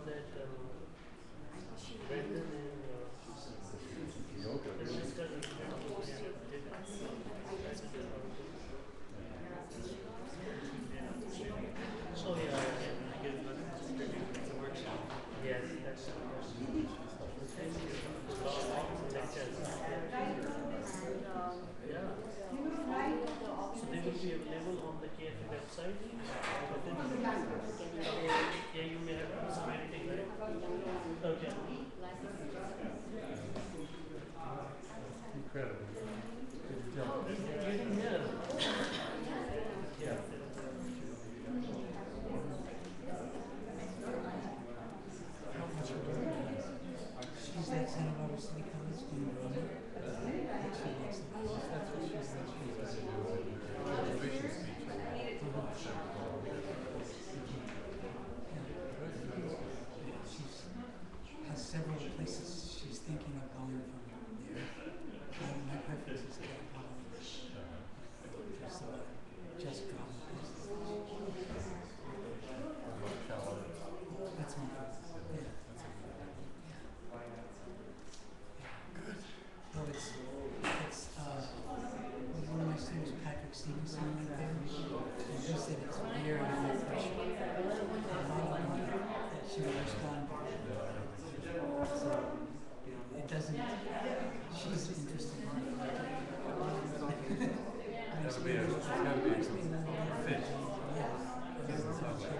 that Brendan and Francisca did. Oh yeah, I guess it's a workshop. Yes, that's lectures. Yeah. So they will be available on the KFA website. Yeah, you may have to do some editing, right? Okay. Incredible. Good job. You didn't hear. Yeah. She's at Santa Barbara City College doing drama. She likes it. That's what she said she was going to do in her graduation speech. She has several places she's thinking of going from there. My preference is Cal Poly. So just drama places. That's my preference. Yeah. Well, it's one of my students, Patrick Stevenson, went there, and he said it's very high pressure. A lot of money that she will respond to. So it doesn't. She's interested in it. It's got to be a fit. Yeah. Doesn't sound like it.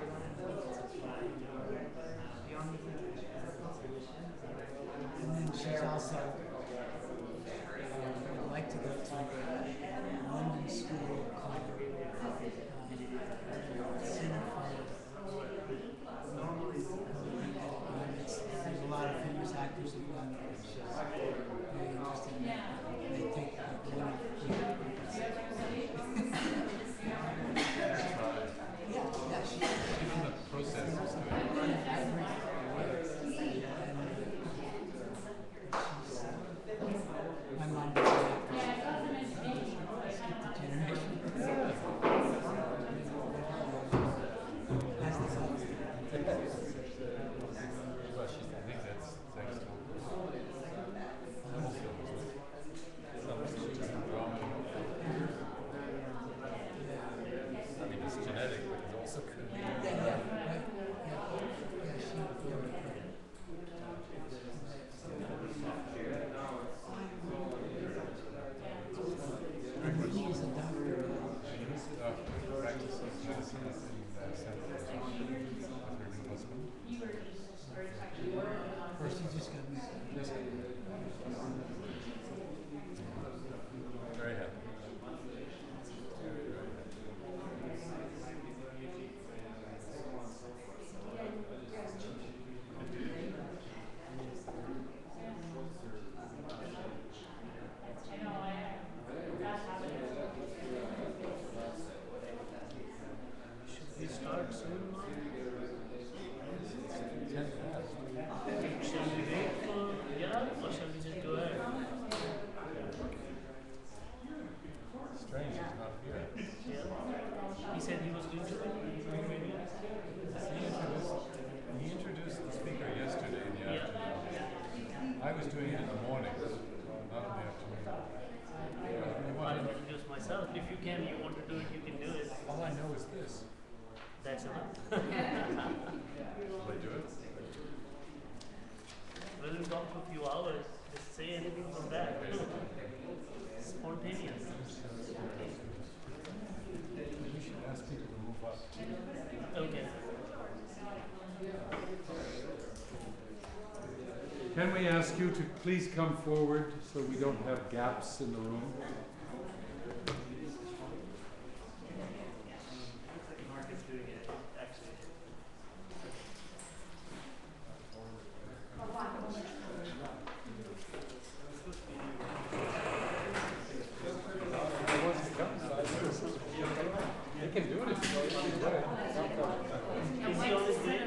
And then she's also would like to go to London School called Center for there's a lot of famous actors in London. She's very interested in that. They take one of yeah, she's Even the process is good. My mom was an actress. Skip the generation. That's the song. Well, I think that's thanks to some students in drama. I mean, it's genetic, but it's also good. Yeah, right. Yeah, she. And he is a doctor. He's a doctor who practices medicine in San Francisco with her new husband. Of course, he just got married. Very happy. Should we start soon? Shall we wait for yeah, or shall we just go ahead? Strange, he's not here. Yeah. He said he was going to. He introduced the speaker yesterday in the Yeah. afternoon. I was doing it in the morning, not in the afternoon. I'll introduce myself. If you can, you want to do it, you can do it. All I know is this. That's enough. Will I do it? We'll talk for a few hours. Just say anything from that. Spontaneous. You should ask people to move up. Okay. Can we ask you to please come forward so we don't have gaps in the room? Mark is doing it, actually. He wants to come, so I he can do it if you want to do it. Is he on his way?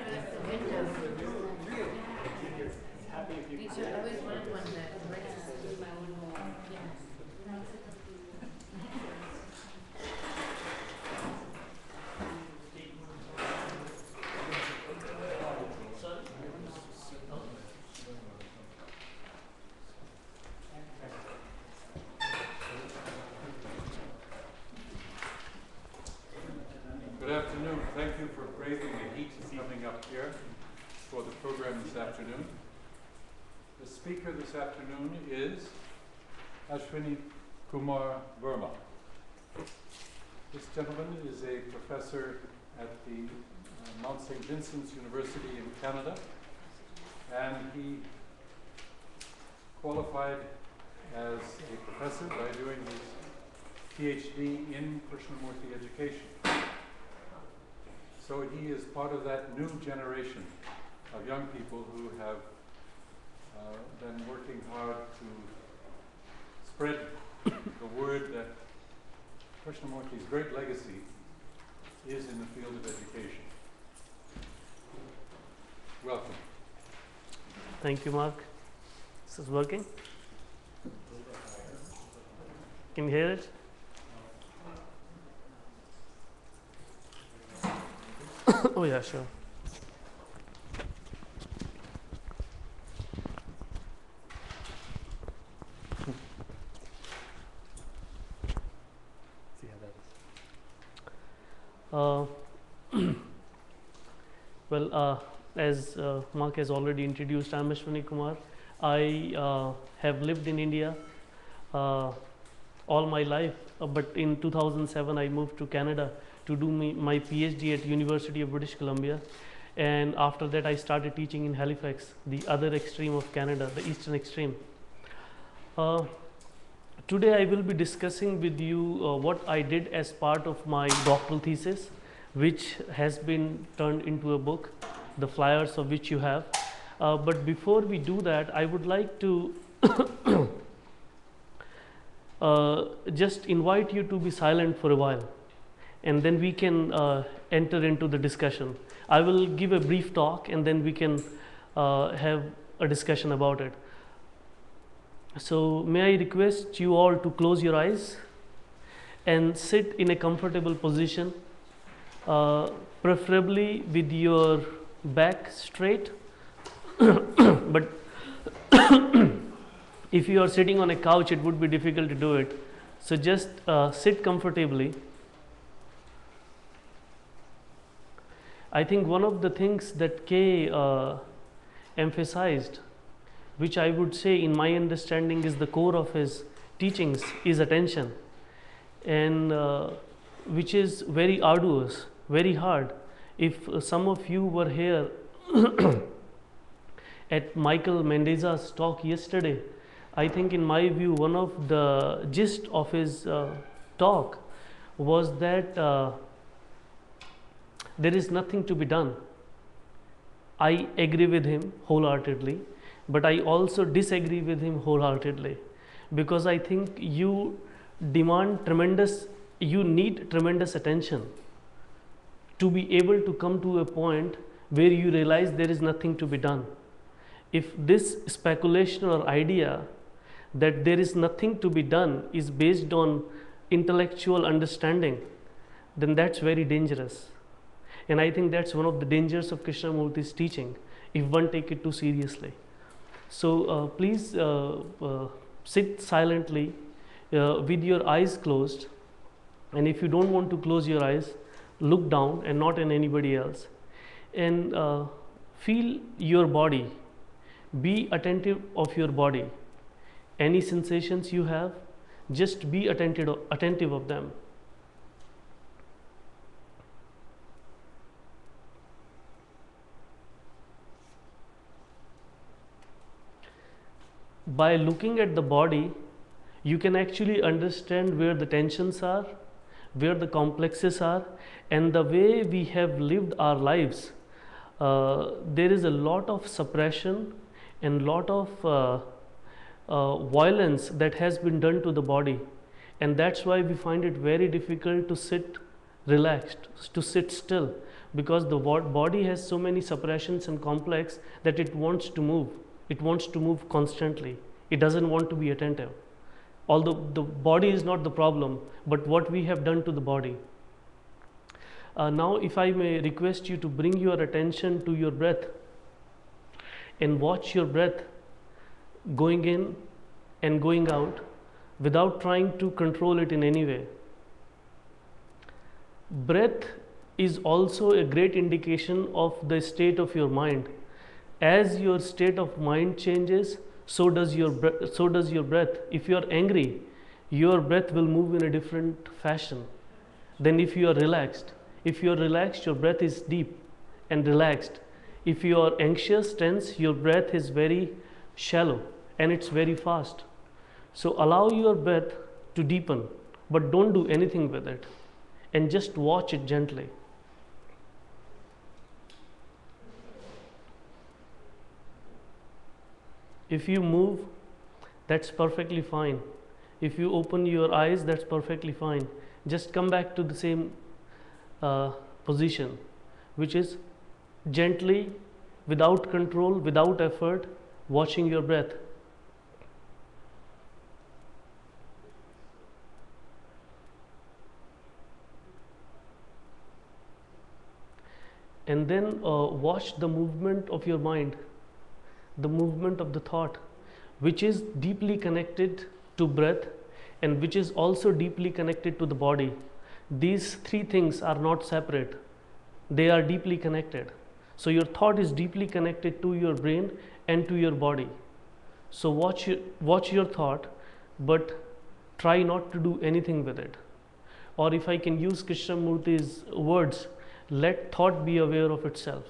We should always want one that works. Sorry? program this afternoon. The speaker this afternoon is Ashwini Kumar Verma. This gentleman is a professor at the Mount St. Vincent's University in Canada, and he qualified as a professor by doing his PhD in Krishnamurti education. So he is part of that new generation of young people who have been working hard to spread the word that Krishnamurti's great legacy is in the field of education. Welcome. Thank you, Mark. This is working. Can you hear it? Oh yeah, sure. See how that is. Well, as Mark has already introduced, I am Ashwini Kumar. I have lived in India all my life, but in 2007 I moved to Canada to do my PhD at University of British Columbia, and after that I started teaching in Halifax, the other extreme of Canada, the eastern extreme. Today I will be discussing with you what I did as part of my doctoral thesis, which has been turned into a book, the flyers of which you have. But before we do that, I would like to just invite you to be silent for a while, and then we can enter into the discussion. I will give a brief talk, and then we can have a discussion about it. So may I request you all to close your eyes and sit in a comfortable position, preferably with your back straight. But if you are sitting on a couch, it would be difficult to do it. So just sit comfortably. I think one of the things that Kay emphasized, which I would say in my understanding is the core of his teachings, is attention, and which is very arduous, very hard. If some of you were here at Michael Mendeza's talk yesterday, I think in my view one of the gist of his talk was that there is nothing to be done. I agree with him wholeheartedly, but I also disagree with him wholeheartedly, because I think you need tremendous attention to be able to come to a point where you realize there is nothing to be done. If this speculation or idea that there is nothing to be done is based on intellectual understanding, then that's very dangerous. And I think that's one of the dangers of Krishnamurti's teaching, if one take it too seriously. So please sit silently with your eyes closed, and if you don't want to close your eyes, look down and not in anybody else, and feel your body. Be attentive of your body. Any sensations you have, just be attentive of them. By looking at the body, you can actually understand where the tensions are, where the complexes are, and the way we have lived our lives. There is a lot of suppression and lot of violence that has been done to the body, and that's why we find it very difficult to sit relaxed, to sit still, because the body has so many suppressions and complex that it wants to move. It wants to move constantly. It doesn't want to be attentive. Although the body is not the problem, but what we have done to the body. Now, if I may request you to bring your attention to your breath and watch your breath going in and going out without trying to control it in any way. Breath is also a great indication of the state of your mind, as your state of mind changes, so does your breath. If you are angry, your breath will move in a different fashion than if you are relaxed. If you are relaxed, your breath is deep and relaxed. If you are anxious, tense, your breath is very shallow and it's very fast. So allow your breath to deepen, but don't do anything with it, and just watch it gently. If you move, that's perfectly fine. If you open your eyes, that's perfectly fine. Just come back to the same position, which is gently, without control, without effort, watching your breath. And then watch the movement of your mind, the movement of the thought, which is deeply connected to breath and which is also deeply connected to the body. These three things are not separate, they are deeply connected. So your thought is deeply connected to your brain and to your body. So watch your thought, but try not to do anything with it. Or if I can use Krishnamurti's words, let thought be aware of itself.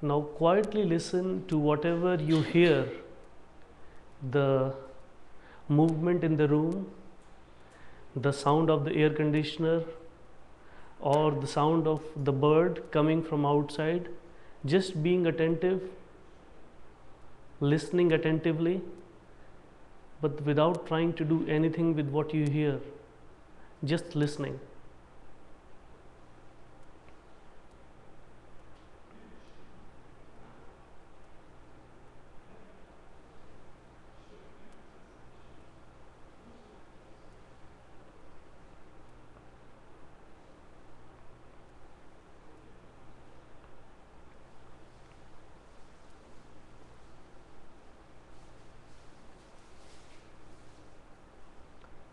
Now quietly listen to whatever you hear, the movement in the room, the sound of the air conditioner, or the sound of the bird coming from outside. Just being attentive, listening attentively, but without trying to do anything with what you hear, just listening.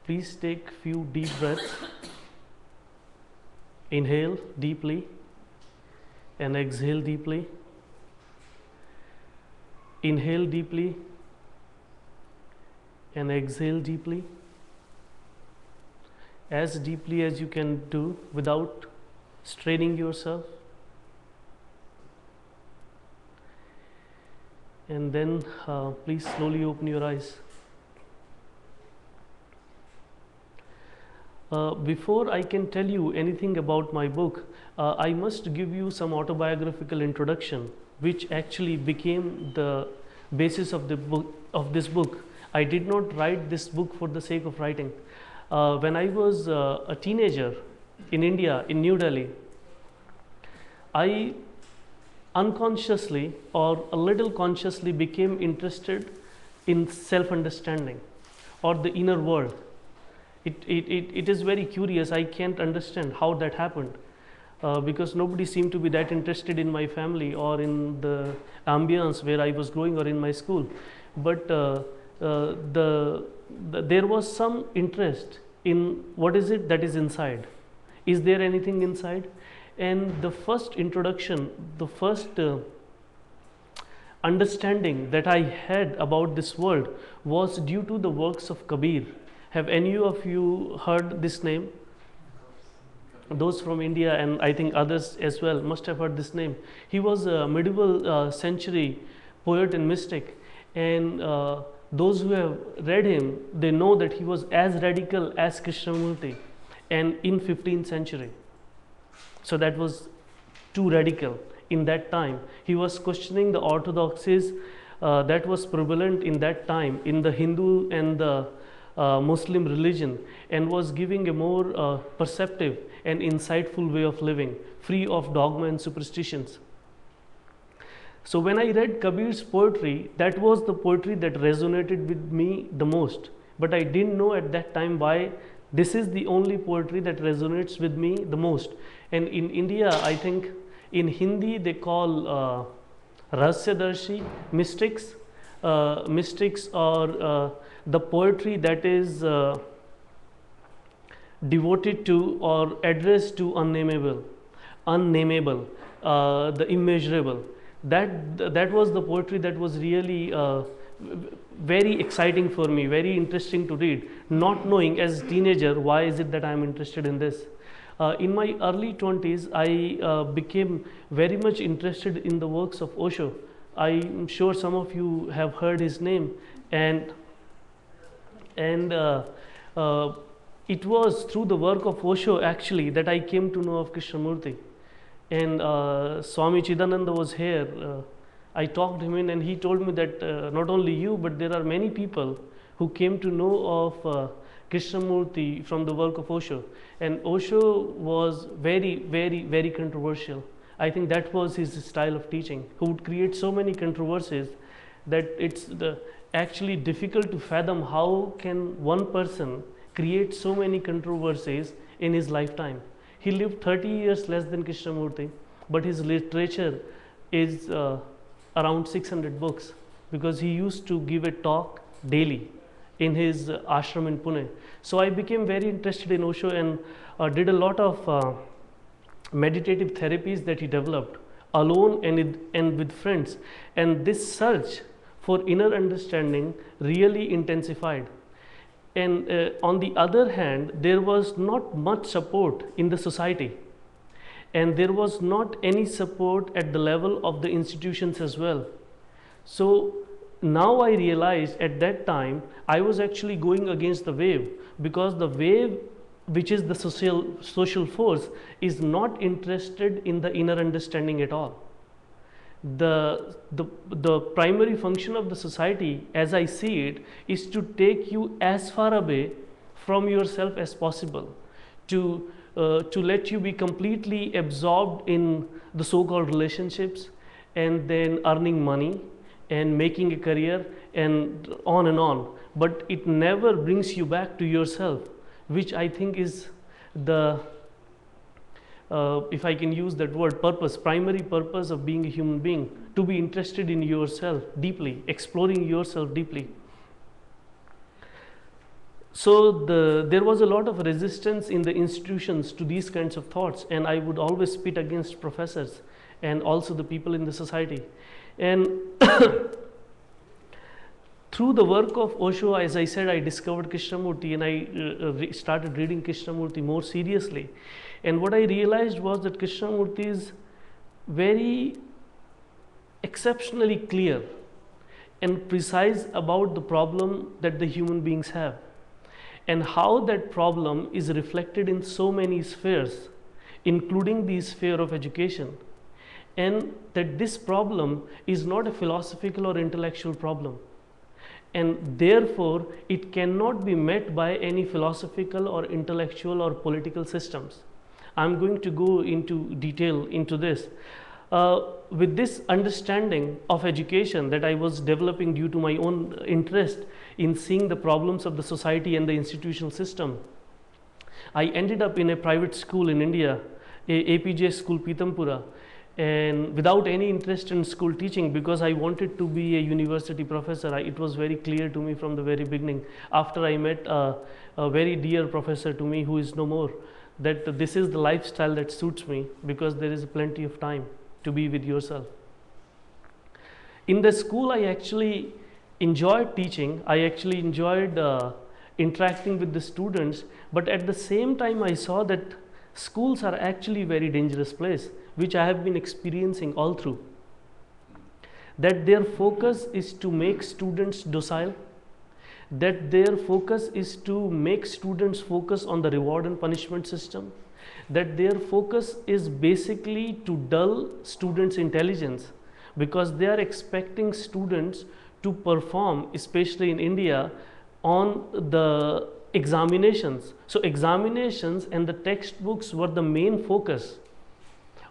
Please take few deep breaths. Inhale deeply and exhale deeply. Inhale deeply and exhale deeply. As deeply as you can do without straining yourself. And then please slowly open your eyes. Before I can tell you anything about my book, I must give you some autobiographical introduction, which actually became the basis of this book. I did not write this book for the sake of writing. When I was a teenager in India, in New Delhi, I unconsciously or a little consciously became interested in self-understanding or the inner world. It is very curious. I can't understand how that happened because nobody seemed to be that interested in my family or in the ambience where I was growing or in my school. But there was some interest in what is it that is inside. Is there anything inside? And the first introduction, the first understanding that I had about this world was due to the works of Kabir. Have any of you heard this name? Those from India and I think others as well must have heard this name. He was a medieval century poet and mystic, and those who have read him, they know that he was as radical as Krishnamurti and in 15th century. So that was too radical in that time. He was questioning the orthodoxies that was prevalent in that time in the Hindu and the Muslim religion, and was giving a more perceptive and insightful way of living, free of dogma and superstitions. So when I read Kabir's poetry, that was the poetry that resonated with me the most. But I didn't know at that time why this is the only poetry that resonates with me the most. And in India, I think in Hindi they call Rahasyadarshi mystics. Mystics are the poetry that is devoted to or addressed to unnameable, the immeasurable. That was the poetry that was really very exciting for me, very interesting to read, not knowing as a teenager why is it that I am interested in this. In my early 20s, I became very much interested in the works of Osho. I'm sure some of you have heard his name, and it was through the work of Osho actually that I came to know of Krishnamurti. And Swami Chidananda was here. I talked him in, and he told me that not only you, but there are many people who came to know of Krishnamurti from the work of Osho. And Osho was very, very, very controversial. I think that was his style of teaching, who would create so many controversies that it's actually difficult to fathom how can one person create so many controversies in his lifetime. He lived 30 years less than Krishnamurti, but his literature is around 600 books, because he used to give a talk daily in his ashram in Pune. So I became very interested in Osho and did a lot of meditative therapies that he developed alone and with friends. And this search for inner understanding really intensified. And on the other hand, there was not much support in the society, and there was not any support at the level of the institutions as well. So now I realized at that time I was actually going against the wave, because the wave, which is the social force, is not interested in the inner understanding at all. The primary function of the society, as I see it, is to take you as far away from yourself as possible, to let you be completely absorbed in the so-called relationships, and then earning money and making a career and on, but it never brings you back to yourself, which I think is the if I can use that word, primary purpose of being a human being, to be interested in yourself deeply, exploring yourself deeply. So there was a lot of resistance in the institutions to these kinds of thoughts, and I would always spit against professors and also the people in the society. And through the work of Osho, as I said, I discovered Krishnamurti, and I started reading Krishnamurti more seriously. And what I realized was that Krishnamurti is very exceptionally clear and precise about the problem that the human beings have, and how that problem is reflected in so many spheres, including the sphere of education, and that this problem is not a philosophical or intellectual problem, and therefore it cannot be met by any philosophical or intellectual or political systems. I'm going to go into detail into this. With this understanding of education that I was developing due to my own interest in seeing the problems of the society and the institutional system, I ended up in a private school in India, APJ school Pitampura, and without any interest in school teaching, because I wanted to be a university professor. It was very clear to me from the very beginning, after I met a very dear professor to me who is no more, that this is the lifestyle that suits me, because there is plenty of time to be with yourself. In the school, I actually enjoyed teaching. I actually enjoyed interacting with the students, but at the same time I saw that schools are actually a very dangerous place, which I have been experiencing all through. That their focus is to make students docile, that their focus is to make students focus on the reward and punishment system, that their focus is basically to dull students' intelligence, because they are expecting students to perform, especially in India, on the examinations. So examinations and the textbooks were the main focus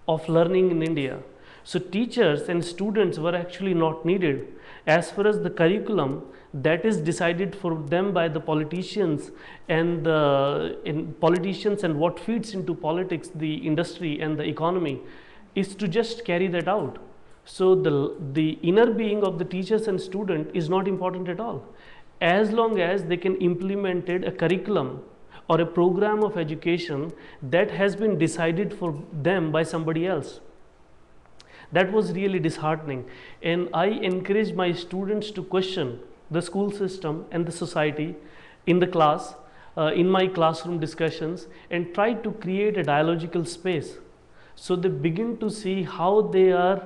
of learning in India. So teachers and students were actually not needed. As far as the curriculum, that is decided for them by the politicians and politicians, and what feeds into politics, the industry and the economy, is to just carry that out. So the inner being of the teachers and student is not important at all, as long as they can implement a curriculum or a program of education that has been decided for them by somebody else. That was really disheartening, and I encourage my students to question the school system and the society in the class, in my classroom discussions, and try to create a dialogical space, so they begin to see how they are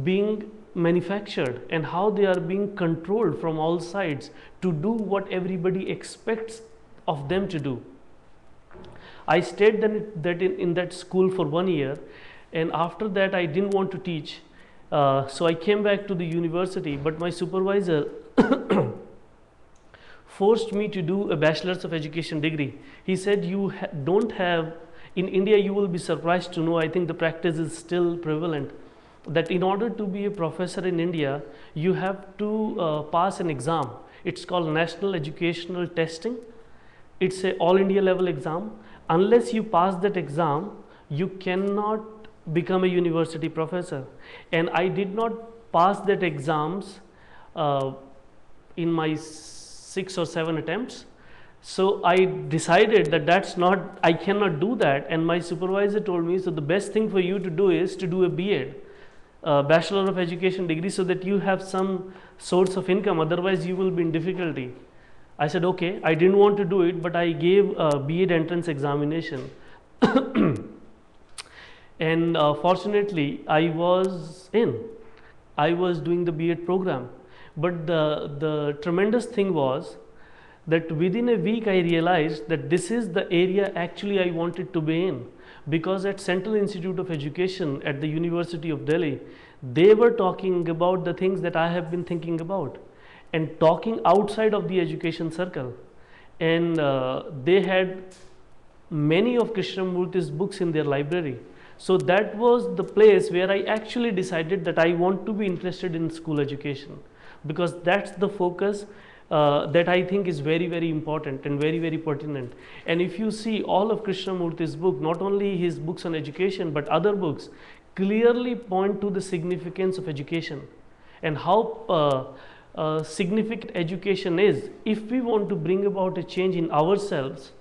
being manufactured and how they are being controlled from all sides to do what everybody expects of them to do. I stayed in that school for 1 year, and after that I didn't want to teach, so I came back to the university, but my supervisor forced me to do a bachelor's of education degree. He said, you don't have, in India you will be surprised to know, I think the practice is still prevalent, that in order to be a professor in India you have to pass an exam. It's called National Educational Testing. It's a all India level exam. Unless you pass that exam, you cannot become a university professor, and I did not pass that exams in my 6 or 7 attempts. So I decided that I cannot do that, and my supervisor told me, so the best thing for you to do is to do a B.Ed, Bachelor of Education degree, so that you have some source of income, otherwise you will be in difficulty. I said okay. I didn't want to do it, but I gave a B.Ed entrance examination. And fortunately I was doing the B.Ed program, but the tremendous thing was that within a week I realized that this is the area actually I wanted to be in, because at Central Institute of Education at the University of Delhi, they were talking about the things that I have been thinking about and talking outside of the education circle, and they had many of Krishnamurti's books in their library. So that was the place where I actually decided that I want to be interested in school education, because that's the focus that I think is very, very important and very, very pertinent. And if you see all of Krishnamurti's book, not only his books on education but other books, clearly point to the significance of education and how significant education is if we want to bring about a change in ourselves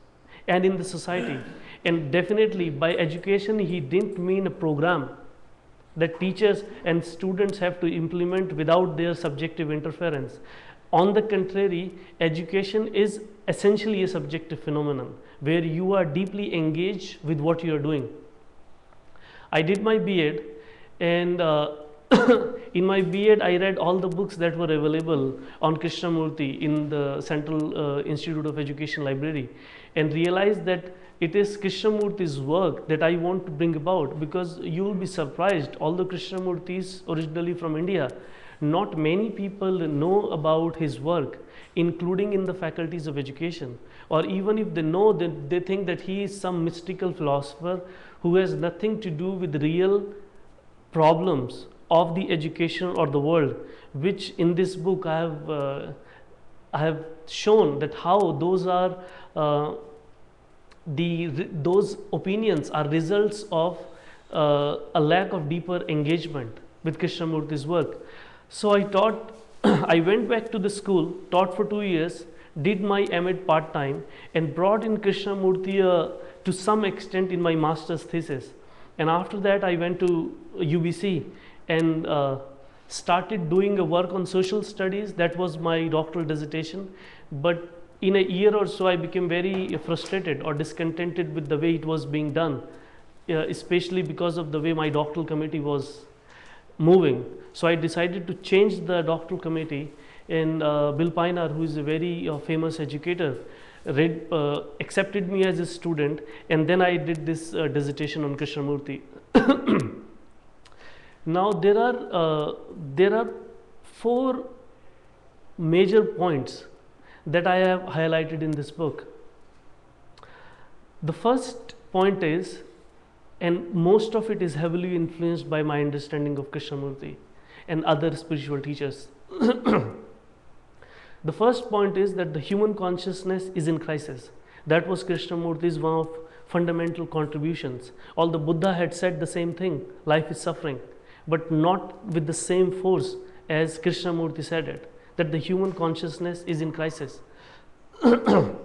and in the society. And definitely by education he didn't mean a program that teachers and students have to implement without their subjective interference. On the contrary, education is essentially a subjective phenomenon where you are deeply engaged with what you are doing. I did my B.Ed, and in my B.Ed I read all the books that were available on Krishnamurti in the Central Institute of Education library, and realized that it is Krishnamurti's work that I want to bring about, because you will be surprised, although Krishnamurti is originally from India, not many people know about his work, including in the faculties of education, or even if they know, they think that he is some mystical philosopher who has nothing to do with real problems of the education or the world, which in this book I have shown that how those are those opinions are results of a lack of deeper engagement with Krishnamurti's work. So I taught, I went back to the school, taught for 2 years, did my M.Ed part-time, and brought in Krishnamurti to some extent in my master's thesis. And after that I went to UBC and started doing a work on social studies. That was my doctoral dissertation. But in a year or so I became very frustrated or discontented with the way it was being done, especially because of the way my doctoral committee was moving. So I decided to change the doctoral committee, and Bill Pienaar, who is a very famous educator, accepted me as a student, and then I did this dissertation on Krishnamurti. Now there are 4 major points that I have highlighted in this book. The first point is, and most of it is heavily influenced by my understanding of Krishnamurti and other spiritual teachers. The first point is that the human consciousness is in crisis. That was Krishnamurti's one of fundamental contributions. Although Buddha had said the same thing, life is suffering, but not with the same force as Krishnamurti said it, that the human consciousness is in crisis. The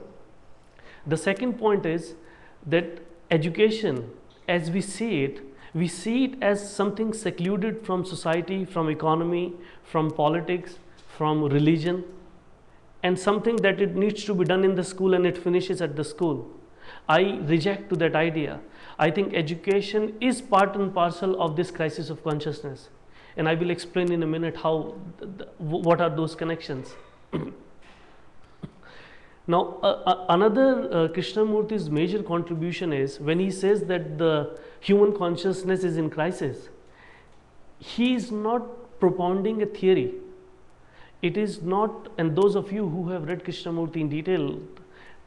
second point is that education, as we see it as something secluded from society, from economy, from politics, from religion, and something that it needs to be done in the school and it finishes at the school. I reject to that idea. I think education is part and parcel of this crisis of consciousness, and I will explain in a minute how, what are those connections. Now, another Krishnamurti's major contribution is when he says that the human consciousness is in crisis, he is not propounding a theory. It is not, and those of you who have read Krishnamurti in detail,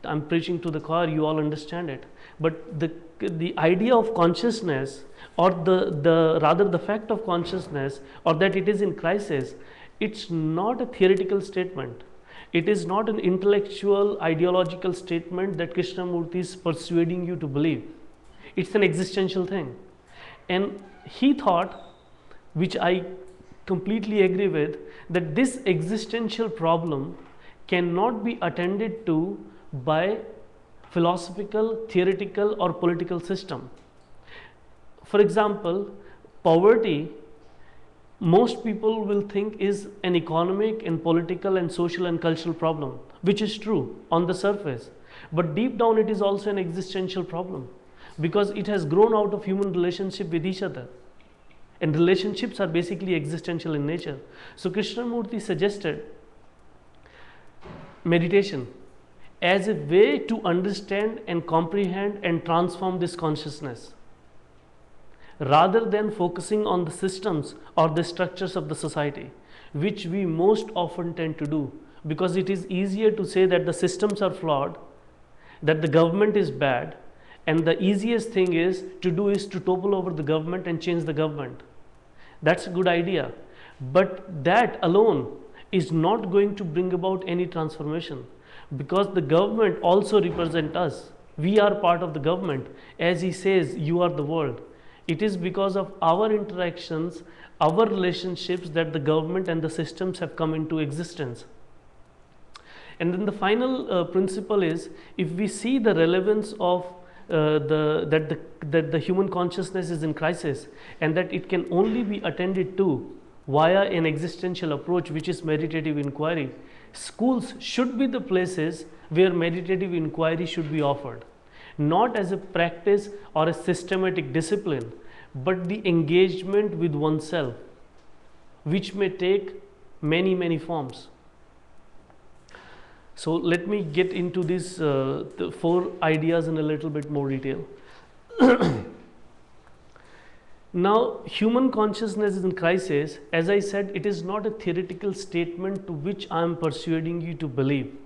I'm preaching to the choir, you all understand it. But the idea of consciousness, or rather the fact of consciousness, or that it is in crisis, it's not a theoretical statement. It is not an intellectual, ideological statement that Krishnamurti is persuading you to believe. It's an existential thing. And he thought, which I completely agree with, that this existential problem cannot be attended to by philosophical, theoretical, or political system. For example, poverty, most people will think is an economic and political and social and cultural problem, which is true on the surface. But deep down it is also an existential problem, because it has grown out of human relationship with each other. And relationships are basically existential in nature. So Krishnamurti suggested meditation as a way to understand and comprehend and transform this consciousness, rather than focusing on the systems or the structures of the society, which we most often tend to do, because it is easier to say that the systems are flawed, that the government is bad, and the easiest thing is to topple over the government and change the government. That's a good idea, but that alone is not going to bring about any transformation, because the government also represents us. We are part of the government. As he says, you are the world. It is because of our interactions, our relationships, that the government and the systems have come into existence. And then the final principle is, if we see the relevance of that the human consciousness is in crisis, and that it can only be attended to via an existential approach, which is meditative inquiry, schools should be the places where meditative inquiry should be offered, not as a practice or a systematic discipline, but the engagement with oneself, which may take many forms. So let me get into these the 4 ideas in a little bit more detail. Now, human consciousness is in crisis. As I said, it is not a theoretical statement to which I am persuading you to believe,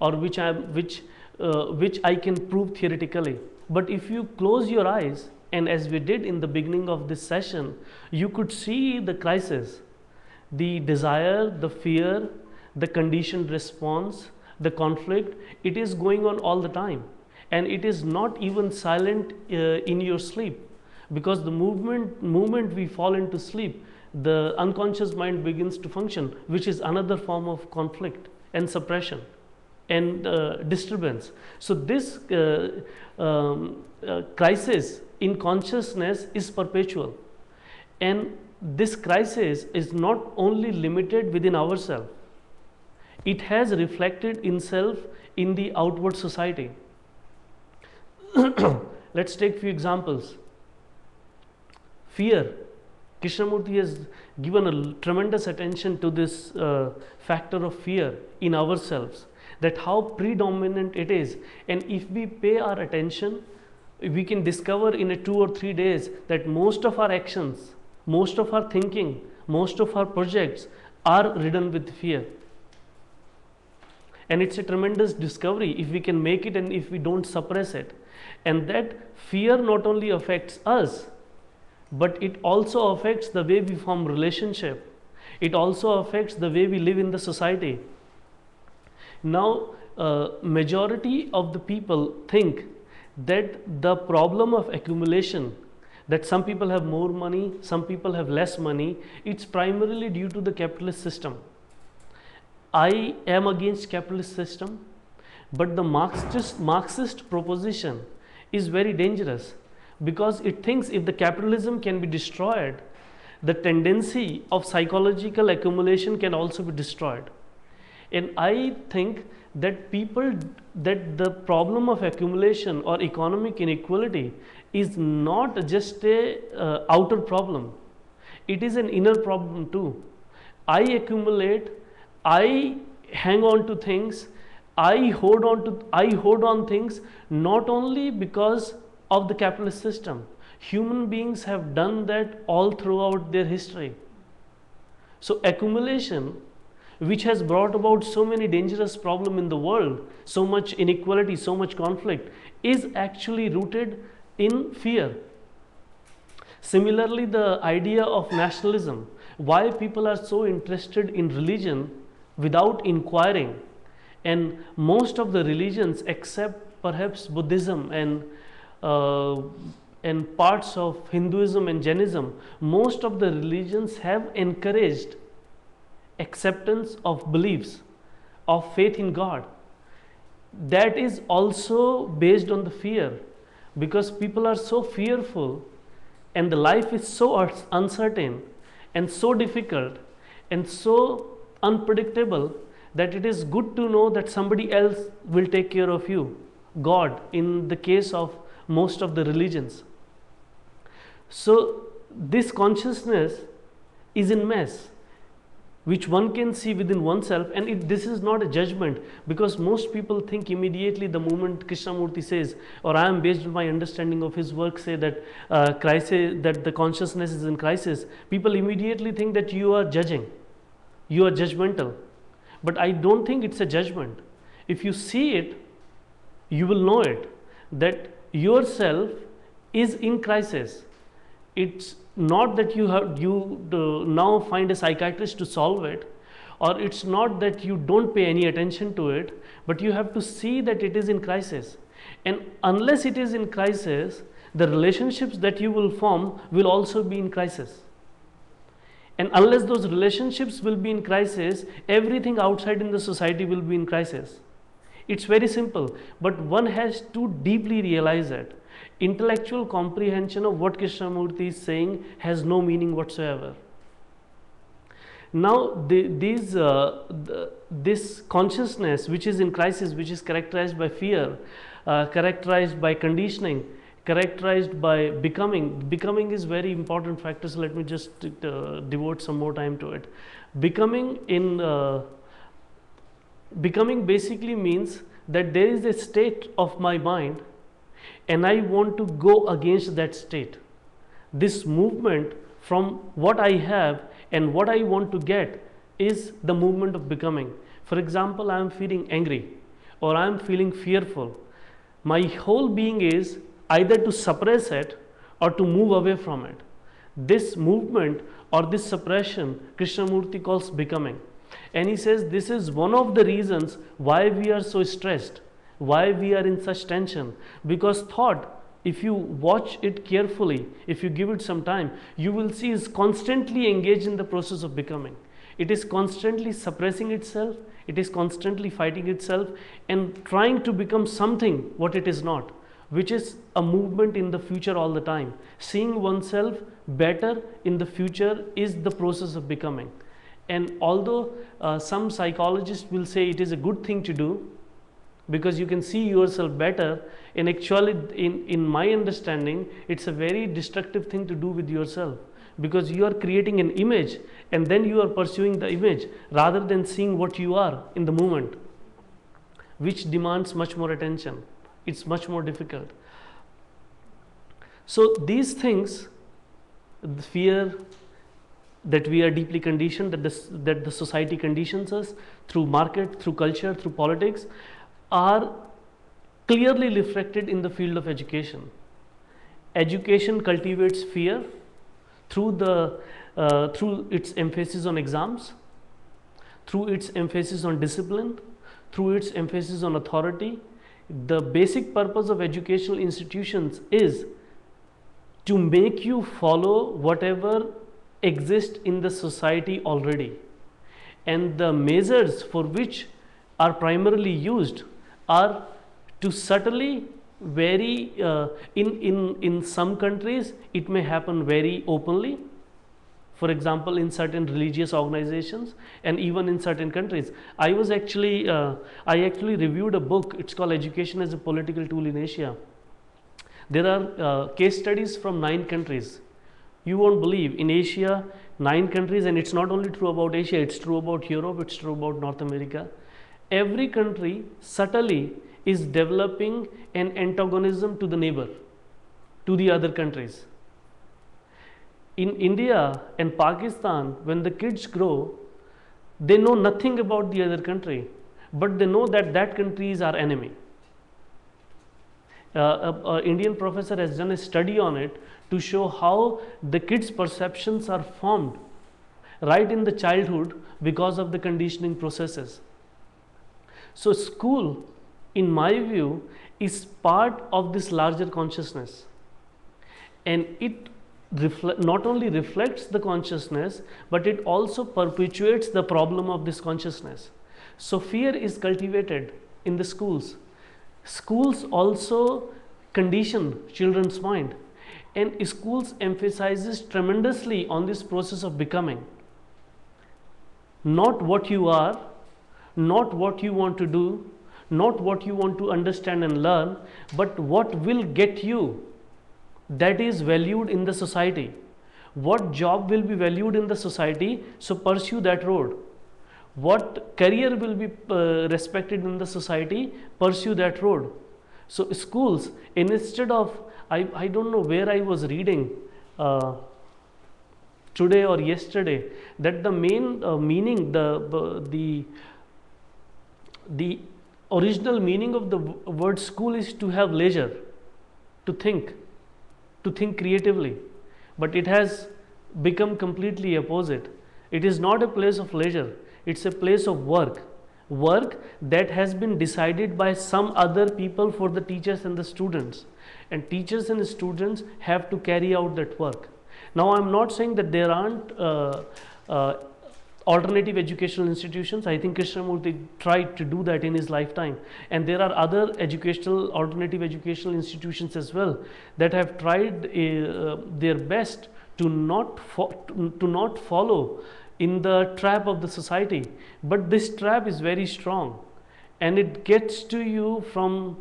or which I can prove theoretically. But if you close your eyes, and as we did in the beginning of this session, you could see the crisis, the desire, the fear, the conditioned response, the conflict. It is going on all the time, and it is not even silent in your sleep, because the moment we fall into sleep, the unconscious mind begins to function, which is another form of conflict and suppression and disturbance. So this crisis in consciousness is perpetual, and this crisis is not only limited within ourselves, it has reflected itself in the outward society. Let's take few examples. Fear. Krishnamurti has given a tremendous attention to this factor of fear in ourselves, that how predominant it is, and if we pay our attention, we can discover in a 2 or 3 days that most of our actions, most of our thinking, most of our projects are ridden with fear. And it's a tremendous discovery if we can make it and if we don't suppress it. And that fear not only affects us, but it also affects the way we form relationship. It also affects the way we live in the society. Now, majority of the people think that the problem of accumulation, that some people have more money, some people have less money, it's primarily due to the capitalist system. I am against capitalist system, but the Marxist proposition is very dangerous, because it thinks if the capitalism can be destroyed, the tendency of psychological accumulation can also be destroyed. And I think that that the problem of accumulation or economic inequality is not just a outer problem, it is an inner problem too. I accumulate, I hang on to things, I hold on things not only because of the capitalist system. Human beings have done that all throughout their history. So accumulation, which has brought about so many dangerous problems in the world, so much inequality, so much conflict, is actually rooted in fear. Similarly, the idea of nationalism, why people are so interested in religion without inquiring, and most of the religions except perhaps Buddhism and parts of Hinduism and Jainism, most of the religions have encouraged acceptance of beliefs, of faith in God. That is also based on the fear, because people are so fearful and the life is so uncertain and so difficult and so unpredictable that it is good to know that somebody else will take care of you, God, in the case of most of the religions. So this consciousness is in mess, which one can see within oneself, and this is not a judgment, because most people think immediately the moment Krishnamurti says, or I am based on my understanding of his work, say that that the consciousness is in crisis, people immediately think that you are judging, you are judgmental. But I don't think it's a judgment. If you see it, you will know it, that yourself is in crisis. It's not that you now find a psychiatrist to solve it, or it's not that you don't pay any attention to it, but you have to see that it is in crisis. And unless it is in crisis, the relationships that you will form will also be in crisis. And unless those relationships will be in crisis, everything outside in the society will be in crisis. It's very simple, but one has to deeply realize it. Intellectual comprehension of what Krishnamurti is saying has no meaning whatsoever. Now, this consciousness which is in crisis, which is characterized by fear, characterized by conditioning, characterized by becoming. Becoming is very important factor, so let me just devote some more time to it. Becoming basically means that there is a state of my mind and I want to go against that state. This movement from what I have and what I want to get is the movement of becoming. For example, I am feeling angry or I am feeling fearful. My whole being is either to suppress it or to move away from it. This movement or this suppression, Krishnamurti calls becoming. And he says this is one of the reasons why we are so stressed, why we are in such tension. Because thought, if you watch it carefully, if you give it some time, you will see is constantly engaged in the process of becoming. It is constantly suppressing itself, it is constantly fighting itself and trying to become something what it is not, which is a movement in the future all the time. Seeing oneself better in the future is the process of becoming. And although some psychologists will say it is a good thing to do because you can see yourself better, and actually in my understanding it's a very destructive thing to do with yourself, because you are creating an image and then you are pursuing the image rather than seeing what you are in the moment, which demands much more attention. It's much more difficult. So these things, the fear, that we are deeply conditioned, that the society conditions us through market, through culture, through politics, are clearly reflected in the field of education. Education cultivates fear through its emphasis on exams, through its emphasis on discipline, through its emphasis on authority. The basic purpose of educational institutions is to make you follow whatever exists in the society already, and the measures for which are primarily used are to subtly vary. In some countries it may happen very openly, for example in certain religious organizations, and even in certain countries. I actually reviewed a book. It's called Education as a Political Tool in Asia. There are case studies from 9 countries. You won't believe, in Asia, 9 countries, and it's not only true about Asia, it's true about Europe, it's true about North America. Every country subtly is developing an antagonism to the neighbor, to the other countries. In India and Pakistan, when the kids grow, they know nothing about the other country, but they know that that country is our enemy. An Indian professor has done a study on it to show how the kids' perceptions are formed right in the childhood because of the conditioning processes. So school, in my view, is part of this larger consciousness, and it not only reflects the consciousness, but it also perpetuates the problem of this consciousness. So fear is cultivated in the schools. Schools also condition children's mind, and schools emphasizes tremendously on this process of becoming. Not what you are, not what you want to do, not what you want to understand and learn, but what will get you, that is valued in the society. What job will be valued in the society, so pursue that road. What career will be respected in the society, pursue that road. So schools, instead of, I don't know where I was reading today or yesterday, that the main meaning, the original meaning of the word school is to have leisure, to think creatively, but it has become completely opposite. It is not a place of leisure, it's a place of work that has been decided by some other people for the teachers and the students, and teachers and students have to carry out that work. Now I'm not saying that there aren't alternative educational institutions. I think Krishnamurti tried to do that in his lifetime, and there are other alternative educational institutions as well that have tried their best to not follow in the trap of the society. But this trap is very strong, and it gets to you from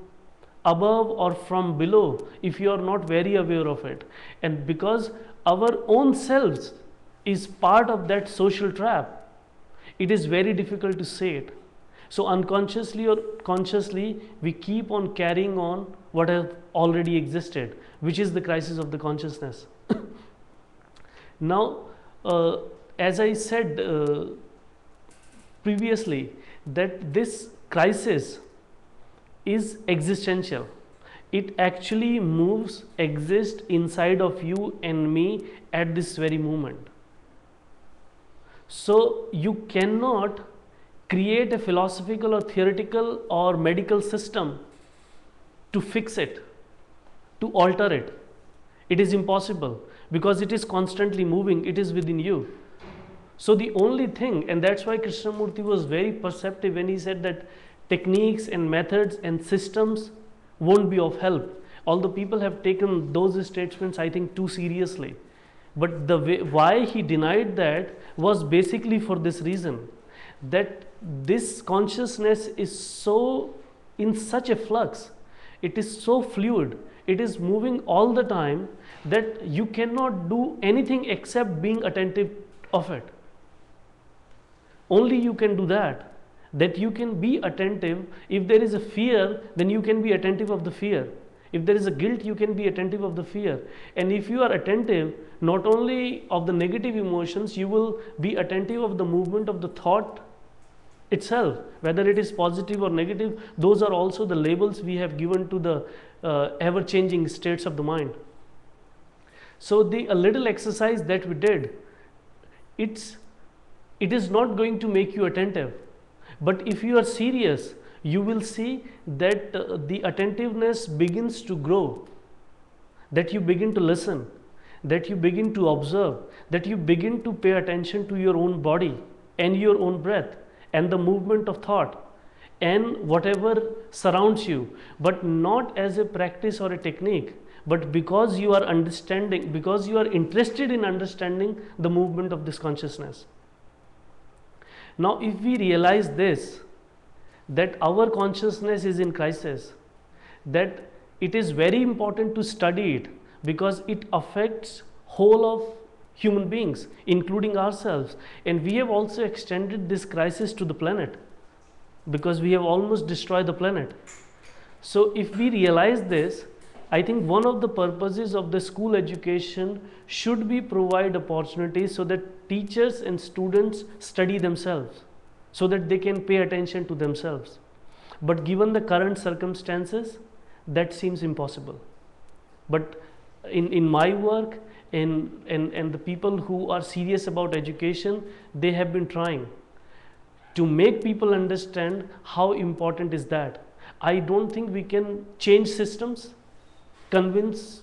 above or from below if you are not very aware of it. And because our own selves is part of that social trap, it is very difficult to say it. So unconsciously or consciously, we keep on carrying on what has already existed, which is the crisis of the consciousness. Now, as I said previously, that this crisis is existential. It actually exists inside of you and me at this very moment. So you cannot create a philosophical or theoretical or medical system to fix it, to alter it. It is impossible, because it is constantly moving, it is within you. So the only thing, and that's why Krishnamurti was very perceptive when he said that techniques and methods and systems won't be of help. Although people have taken those statements, I think, too seriously. But the way why he denied that was basically for this reason, that this consciousness is so in such a flux, it is so fluid, it is moving all the time, that you cannot do anything except being attentive of it. Only you can do that you can be attentive. If there is a fear, then you can be attentive of the fear. If there is a guilt, you can be attentive of the fear. And if you are attentive, not only of the negative emotions, you will be attentive of the movement of the thought itself, whether it is positive or negative. Those are also the labels we have given to the ever-changing states of the mind. So a little exercise that we did, it is not going to make you attentive, but if you are serious, you will see that the attentiveness begins to grow, that you begin to listen, that you begin to observe, that you begin to pay attention to your own body and your own breath and the movement of thought and whatever surrounds you, but not as a practice or a technique, but because you are understanding, because you are interested in understanding the movement of this consciousness. Now, if we realize this, that our consciousness is in crisis, that it is very important to study it because it affects whole of human beings, including ourselves. And we have also extended this crisis to the planet because we have almost destroyed the planet. So if we realize this, I think one of the purposes of the school education should be provide opportunities so that teachers and students study themselves, so that they can pay attention to themselves. But given the current circumstances, that seems impossible. But in my work and the people who are serious about education, they have been trying to make people understand how important is that. I don't think we can change systems, convince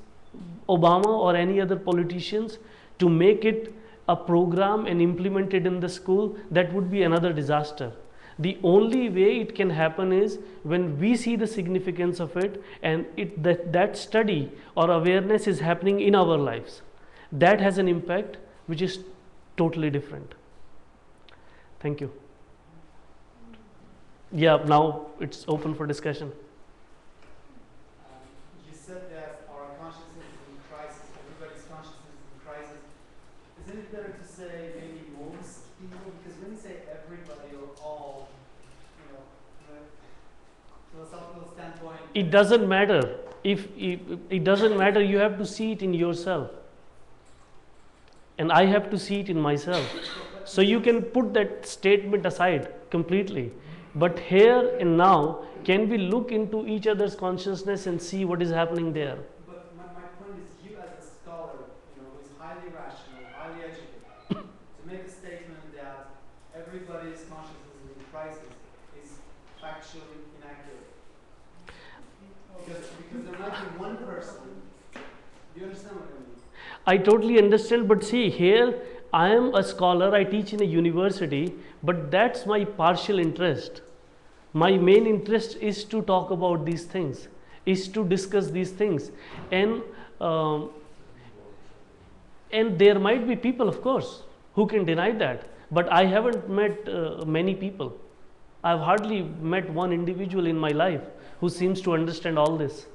Obama or any other politicians to make it a program and implement it in the school. That would be another disaster. The only way it can happen is when we see the significance of it and that study or awareness is happening in our lives. That has an impact which is totally different. Thank you. Yeah, now it's open for discussion. You said that our consciousness is in crisis, everybody's consciousness is in crisis. Isn't it better to say maybe most people? Because when you say everybody or all, from a philosophical standpoint, It doesn't matter. If it doesn't matter, you have to see it in yourself. And I have to see it in myself. So you can put that statement aside completely. But here and now, can we look into each other's consciousness and see what is happening there? But my point is, you as a scholar, who is highly rational, highly educated, to make a statement that everybody's consciousness is in crisis is factually inaccurate. Because there might be one person. Do you understand what I mean? I totally understand, but see, here I am a scholar, I teach in a university, but that's my partial interest. My main interest is to talk about these things, is to discuss these things. And there might be people, of course, who can deny that, but I haven't met many people. I've hardly met one individual in my life who seems to understand all this.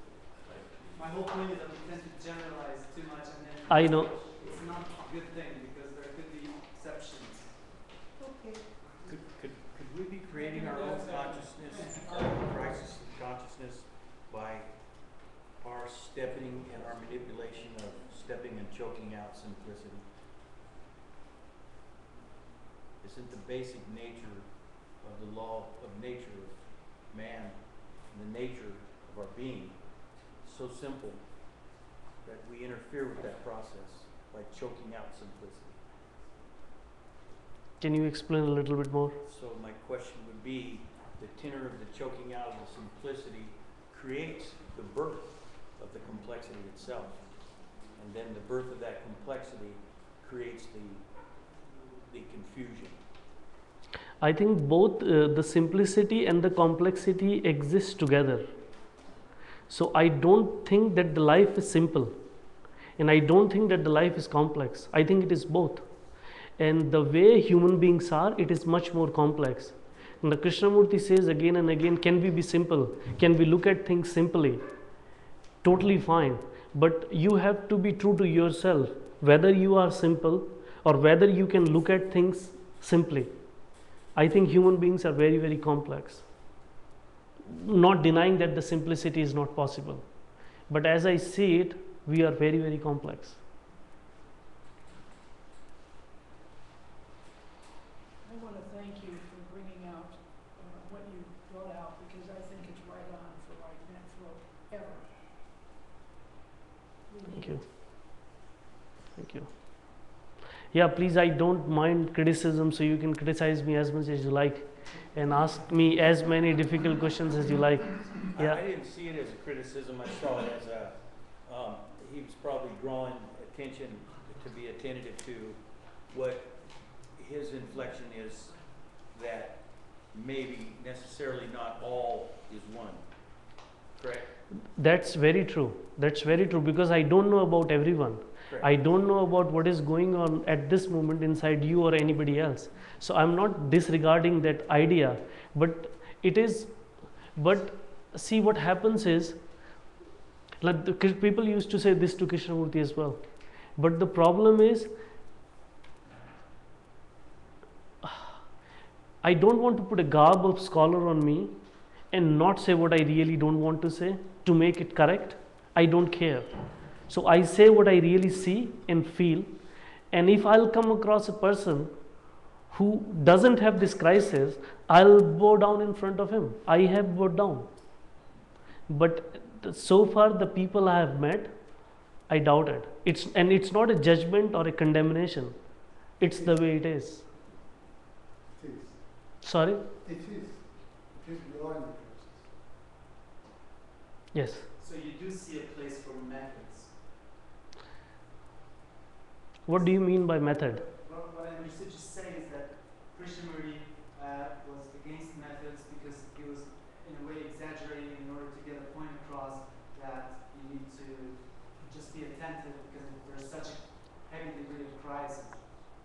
My whole point is that we tend to generalize too much, and then I know. it's not a good thing because there could be exceptions. Could we be creating our own consciousness, crisis of consciousness, by our stepping and our manipulation of stepping and choking out simplicity? Isn't the basic nature of the law of nature of man and the nature of our being so simple that we interfere with that process by choking out simplicity? Can you explain a little bit more? So my question would be, the tenor of the choking out of the simplicity creates the birth of the complexity itself. And then the birth of that complexity creates the confusion. I think both the simplicity and the complexity exist together. So I don't think that the life is simple, and I don't think that the life is complex. I think it is both. And the way human beings are, it is much more complex. And the Krishnamurti says again and again, can we be simple? Can we look at things simply? Totally fine. But you have to be true to yourself, whether you are simple or whether you can look at things simply. I think human beings are very, very complex. Not denying that the simplicity is not possible. But as I see it, we are very, very complex. I want to thank you for bringing out what you brought out, because I think it's right on for right now, forever. Thank you. Thank you. Yeah, please, I don't mind criticism, so you can criticize me as much as you like and ask me as many difficult questions as you like. Yeah. I didn't see it as a criticism. I saw it as a, he was probably drawing attention to be attentive to what his inflection is, that maybe necessarily not all is one. Correct? That's very true. That's very true, because I don't know about everyone. Correct. I don't know about what is going on at this moment inside you or anybody else. So I'm not disregarding that idea, but it is, but see what happens is, like people used to say this to Krishnamurti as well, but the problem is, I don't want to put a garb of scholar on me and not say what I really don't want to say to make it correct. I don't care. So I say what I really see and feel, and if I'll come across a person who doesn't have this crisis, I'll bow down in front of him. I have bowed down. But so far the people I have met, I doubted. It's not a judgment or a condemnation. It's the way it is. It is. Sorry? It is. It is. We are in the process. Yes. So you do see a place for methods. What do you mean by method? What I understood you say is that Krishnamurti was against methods because he was in a way exaggerating in order to get a point across that you need to just be attentive because there's such a heavy degree of crisis.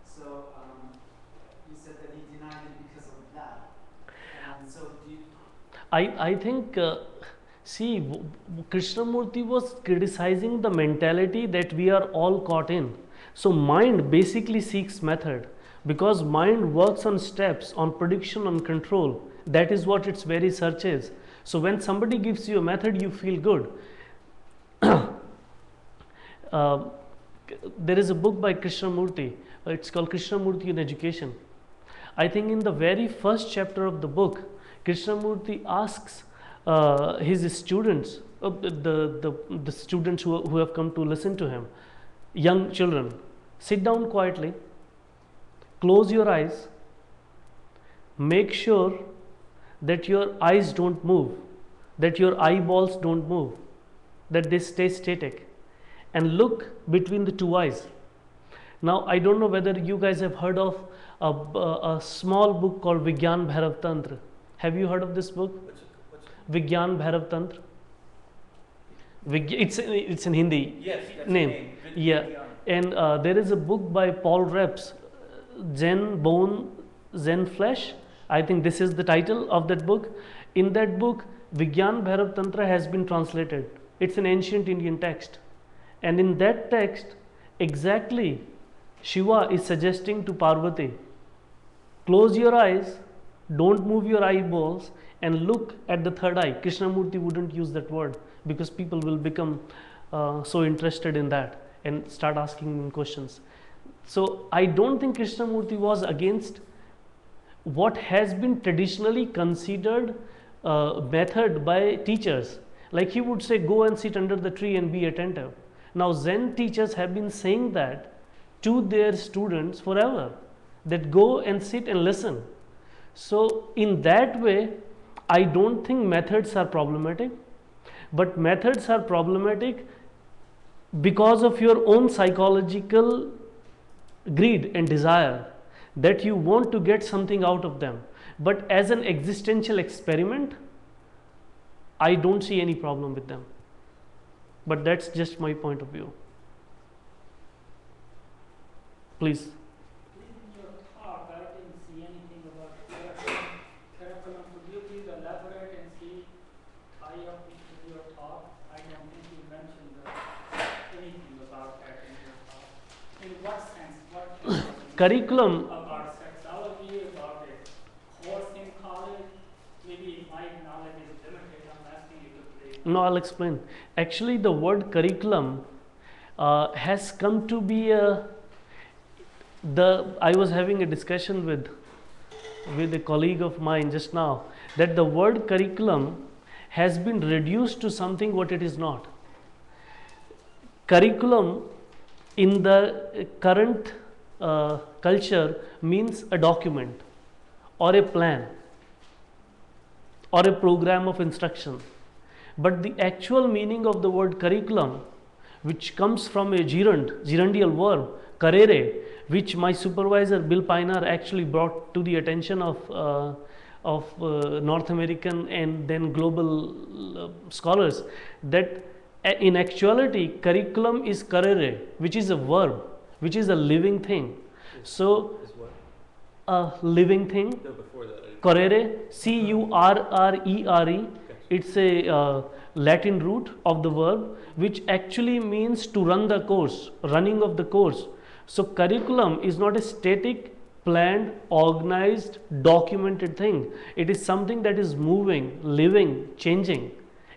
So you said that he denied it because of that. So do you... I think, see, Krishnamurti was criticizing the mentality that we are all caught in. So mind basically seeks method, because mind works on steps, on prediction, on control. That is what its very search is. So when somebody gives you a method, you feel good. There is a book by Krishnamurti. It's called Krishnamurti in Education. I think in the very first chapter of the book, Krishnamurti asks his students, the students who have come to listen to him, young children, sit down quietly, close your eyes, make sure that your eyes don't move, that your eyeballs don't move, that they stay static, and look between the two eyes. Now, I don't know whether you guys have heard of a small book called Vigyan Bhairav Tantra. Have you heard of this book? Vigyan Bhairav Tantra. It's in Hindi. Yes, that's name. the name. Yeah, and there is a book by Paul Reps, Zen Bone, Zen Flesh. I think this is the title of that book. In that book, Vigyan Bhairav Tantra has been translated. It's an ancient Indian text. And in that text, exactly, Shiva is suggesting to Parvati, close your eyes, don't move your eyeballs, and look at the third eye. Krishnamurti wouldn't use that word because people will become so interested in that and start asking him questions. So I don't think Krishnamurti was against what has been traditionally considered method by teachers. Like he would say, go and sit under the tree and be attentive. Now Zen teachers have been saying that to their students forever, that go and sit and listen. So in that way, I don't think methods are problematic, but methods are problematic because of your own psychological greed and desire, that you want to get something out of them. But as an existential experiment, I don't see any problem with them. But that's just my point of view. Please. In your talk, I didn't see anything about curriculum. Could you please elaborate and see, tie up into your talk? I don't think you mentioned anything about that in your talk. In what sense? What Curriculum. about sexuality, about a course in college? Maybe my knowledge is limited. I'm asking you to please. No, no, I'll explain. Actually, the word curriculum has come to be I was having a discussion with a colleague of mine just now, that the word curriculum has been reduced to something what it is not. Curriculum in the current culture means a document or a plan or a program of instruction. But the actual meaning of the word curriculum, which comes from a gerundial verb, carere, which my supervisor Bill Pinar actually brought to the attention of North American and then global scholars, that in actuality curriculum is carere, which is a verb, which is a living thing. So Is what? a living thing, No, before that. Correre, Currere, it's a Latin root of the verb, which actually means to run the course, running of the course. So curriculum is not a static, planned, organized, documented thing. It is something that is moving, living, changing.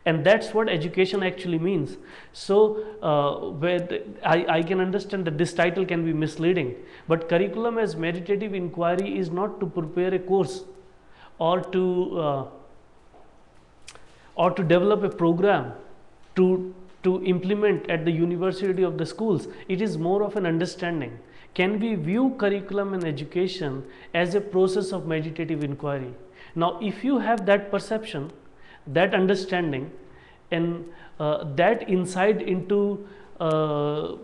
And that's what education actually means. So I can understand that this title can be misleading, but curriculum as meditative inquiry is not to prepare a course or to develop a program to implement at the university of the schools. It is more of an understanding. Can we view curriculum in education as a process of meditative inquiry? Now, if you have that perception, that understanding, and that insight into the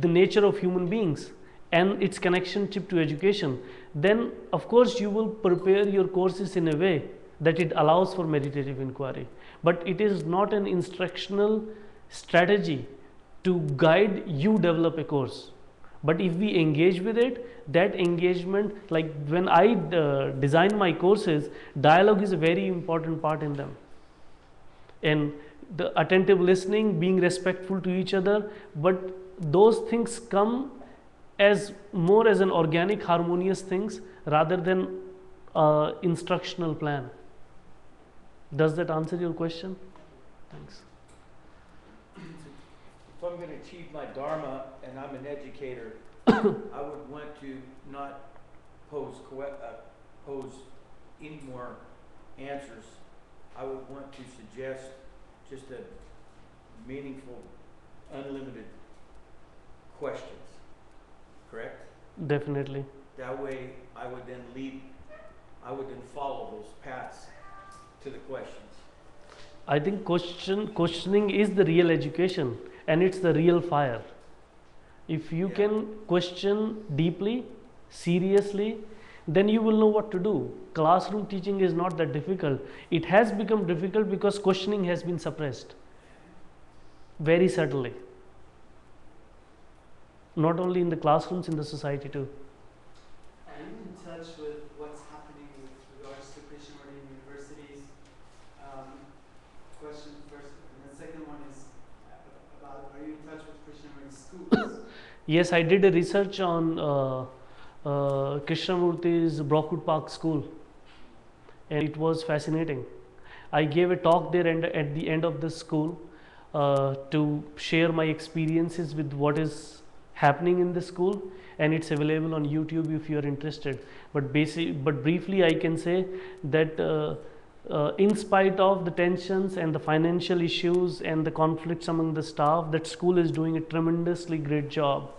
nature of human beings and its connection to education, then of course you will prepare your courses in a way that it allows for meditative inquiry. But it is not an instructional strategy to guide you develop a course. But if we engage with it, that engagement, like when I design my courses, dialogue is a very important part in them. And the attentive listening, being respectful to each other, but those things come as more as an organic, harmonious things rather than instructional plan. Does that answer your question? Thanks. If I'm going to achieve my dharma and I'm an educator, I would want to not pose any more answers. I would want to suggest just a meaningful, unlimited questions. Correct? Definitely. That way, I would then follow those paths to the questions. I think questioning is the real education, and it's the real fire. If you can question deeply, seriously, then you will know what to do. Classroom teaching is not that difficult. It has become difficult because questioning has been suppressed very subtly. Not only in the classrooms, in the society too. Are you in touch with what's happening with regards to Krishnamurti universities? Question first, and the second one is about, are you in touch with Krishnamurti schools? Yes, I did a research on Krishnamurti's Brockwood Park School, and it was fascinating. I gave a talk there and at the end of the school to share my experiences with what is happening in the school, and it's available on YouTube if you are interested. But briefly I can say that in spite of the tensions and the financial issues and the conflicts among the staff, that school is doing a tremendously great job.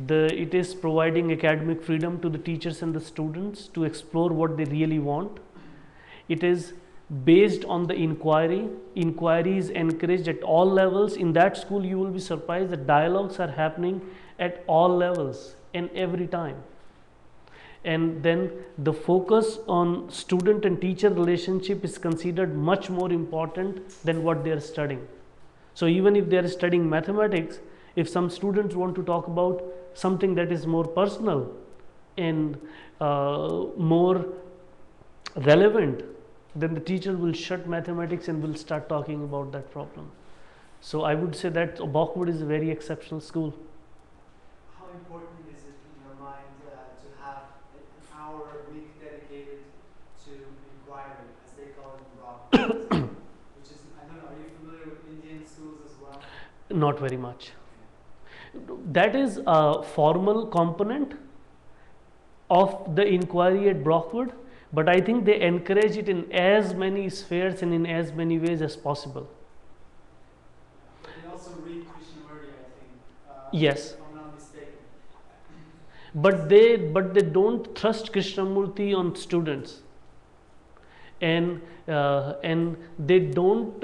It is providing academic freedom to the teachers and the students to explore what they really want. It is based on the inquiry. Inquiry is encouraged at all levels. In that school, you will be surprised that dialogues are happening at all levels and every time. And then the focus on student and teacher relationship is considered much more important than what they are studying. So even if they are studying mathematics, if some students want to talk about something that is more personal and more relevant, then the teacher will shut mathematics and will start talking about that problem. So I would say that Brockwood is a very exceptional school. How important is it in your mind to have an hour a week dedicated to inquiry, as they call it in Brockwood? Which is, I don't know, are Not very much. That is a formal component of the inquiry at Brockwood, but I think they encourage it in as many spheres and in as many ways as possible. They also read Krishnamurti, I think. Yes. If I'm not mistaken. But they don't trust Krishnamurti on students, and they don't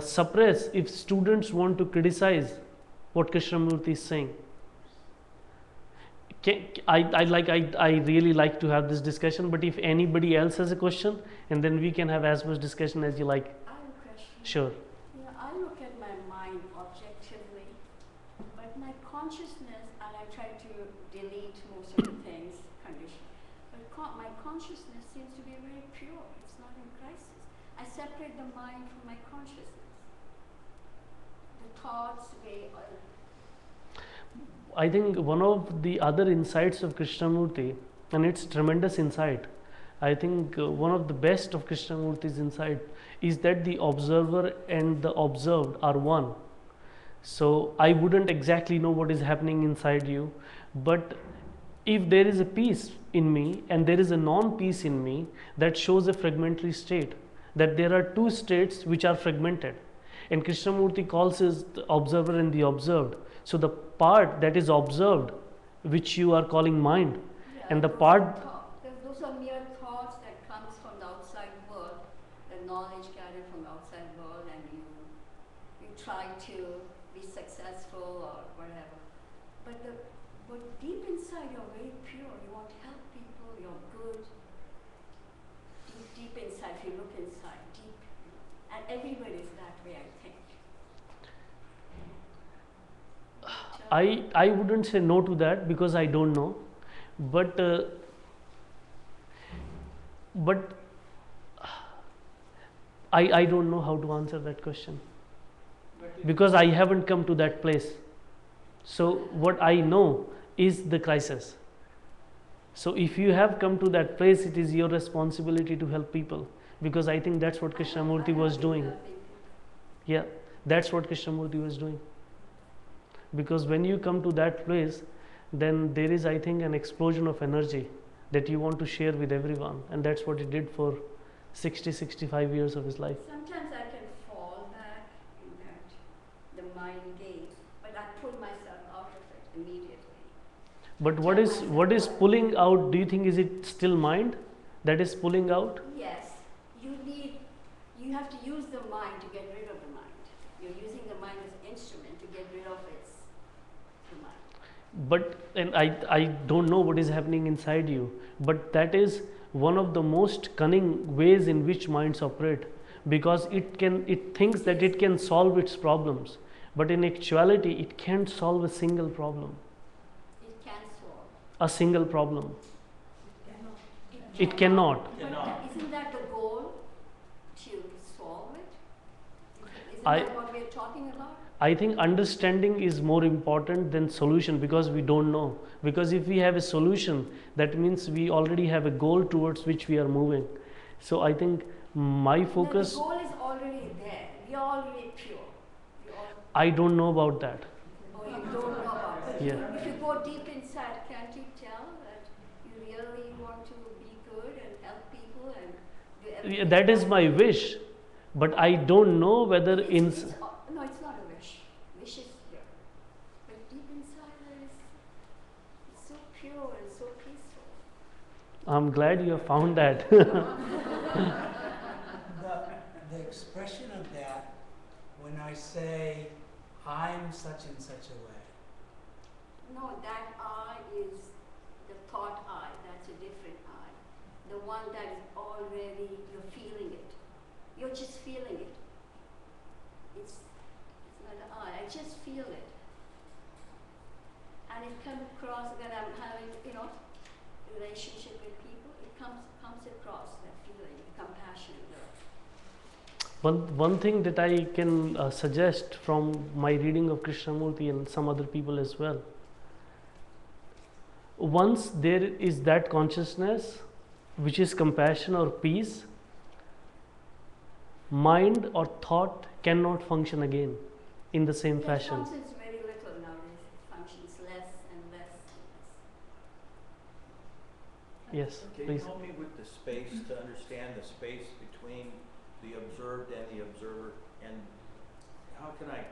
suppress if students want to criticize what Krishnamurti is saying. I really like to have this discussion, but if anybody else has a question, and then we can have as much discussion as you like. I have a question. Sure. You know, I look at my mind objectively, but my consciousness, and I try to delete most of the things, condition, but my consciousness seems to be very pure. It's not in crisis. I separate the mind from my consciousness. The thoughts, I think one of the other insights of Krishnamurti, and it's tremendous insight, I think one of the best of Krishnamurti's insight is that the observer and the observed are one. So I wouldn't exactly know what is happening inside you, but if there is a peace in me and there is a non-peace in me, that shows a fragmentary state, that there are two states which are fragmented. And Krishnamurti calls us the observer and the observed. So the part that is observed, which you are calling mind, and the part... Those are mere thoughts that comes from the outside world, the knowledge gathered from the outside world, and you try to be successful or whatever. But deep inside you're very pure. You want to help people, you're good. Deep inside, if you look inside, deep. And everybody is that way, I think. I wouldn't say no to that because I don't know, but I don't know how to answer that question because I haven't come to that place. So what I know is the crisis. So if you have come to that place, it is your responsibility to help people, because I think that's what Krishnamurti was doing. Yeah, that's what Krishnamurti was doing. Because when you come to that place, then there is, I think, an explosion of energy that you want to share with everyone, and that's what he did for 65 years of his life. Sometimes I can fall back in that, the mind game, but I pull myself out of it immediately. But what is pulling out? Do you think is it still mind that is pulling out? Yes, you have to use the mind to get rid of the mind. You're using the mind as an instrument to get rid of the mind. But, and I don't know what is happening inside you, but that is one of the most cunning ways in which minds operate, because it thinks that it can solve its problems, but in actuality it can't solve a single problem. It can solve. A single problem. It cannot. cannot. But isn't that the goal, to solve it? Isn't I- that what we're talking about? I think understanding is more important than solution, because we don't know. Because if we have a solution, that means we already have a goal towards which we are moving. So I think my focus, No, the goal is already there. We are already pure. I don't know about that. Oh, you don't know about it. Yeah. If you go deep inside, can't you tell that you really want to be good and help people and do everything? Yeah, that is my wish, but I don't know whether in... No, it's not a wish. Wish is here. But deep inside there is, it's so pure and so peaceful. I'm glad you have found that. The expression of that, when I say, I'm such and such a way. No, that I is the thought I. That's a different I. The one that is already, you're feeling it. You're just feeling it. It's not the I. I just feel it. And it comes across when I'm having, relationship with people. It comes across that feeling, compassion, love. One thing that I can suggest from my reading of Krishnamurti and some other people as well. Once there is that consciousness, which is compassion or peace, mind or thought cannot function again. in the same It fashion. functions very little nowadays. It functions less and less and less. Yes, Can you please. help me with the space, to understand the space between the observed and the observer? And how can I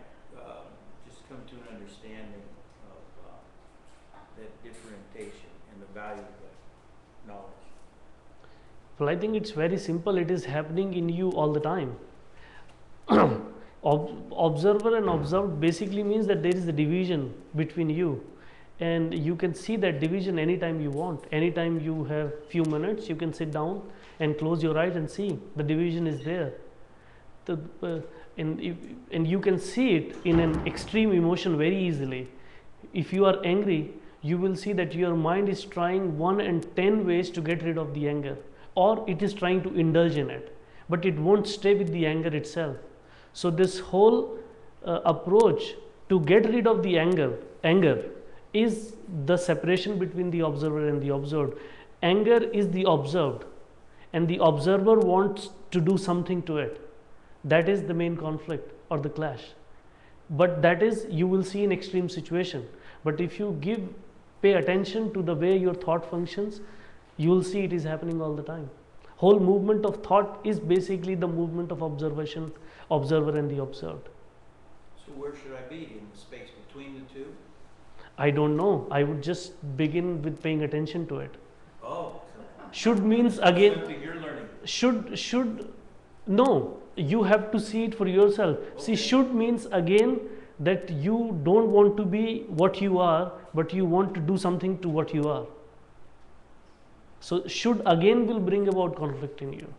just come to an understanding of that differentiation and the value of that knowledge? Well, I think it's very simple. It is happening in you all the time. Observer and observed basically means that there is a division between you, and you can see that division anytime you want. Anytime you have few minutes, you can sit down and close your eyes and see the division is there. And you can see it in an extreme emotion very easily. If you are angry, you will see that your mind is trying 1 and 10 ways to get rid of the anger, or it is trying to indulge in it, but it won't stay with the anger itself. So this whole approach to get rid of the anger is the separation between the observer and the observed. Anger is the observed, and the observer wants to do something to it. That is the main conflict or the clash. But that is, you will see in extreme situation. But if you pay attention to the way your thought functions, you will see it is happening all the time. Whole movement of thought is basically the movement of observation, observer and the observed. So where should I be in the space between the two? I don't know. I would just begin with paying attention to it. Oh, Should means again, something you're learning. should, no, you have to see it for yourself. See, Okay. should means again that you don't want to be what you are, but you want to do something to what you are. So should again will bring about conflict in you,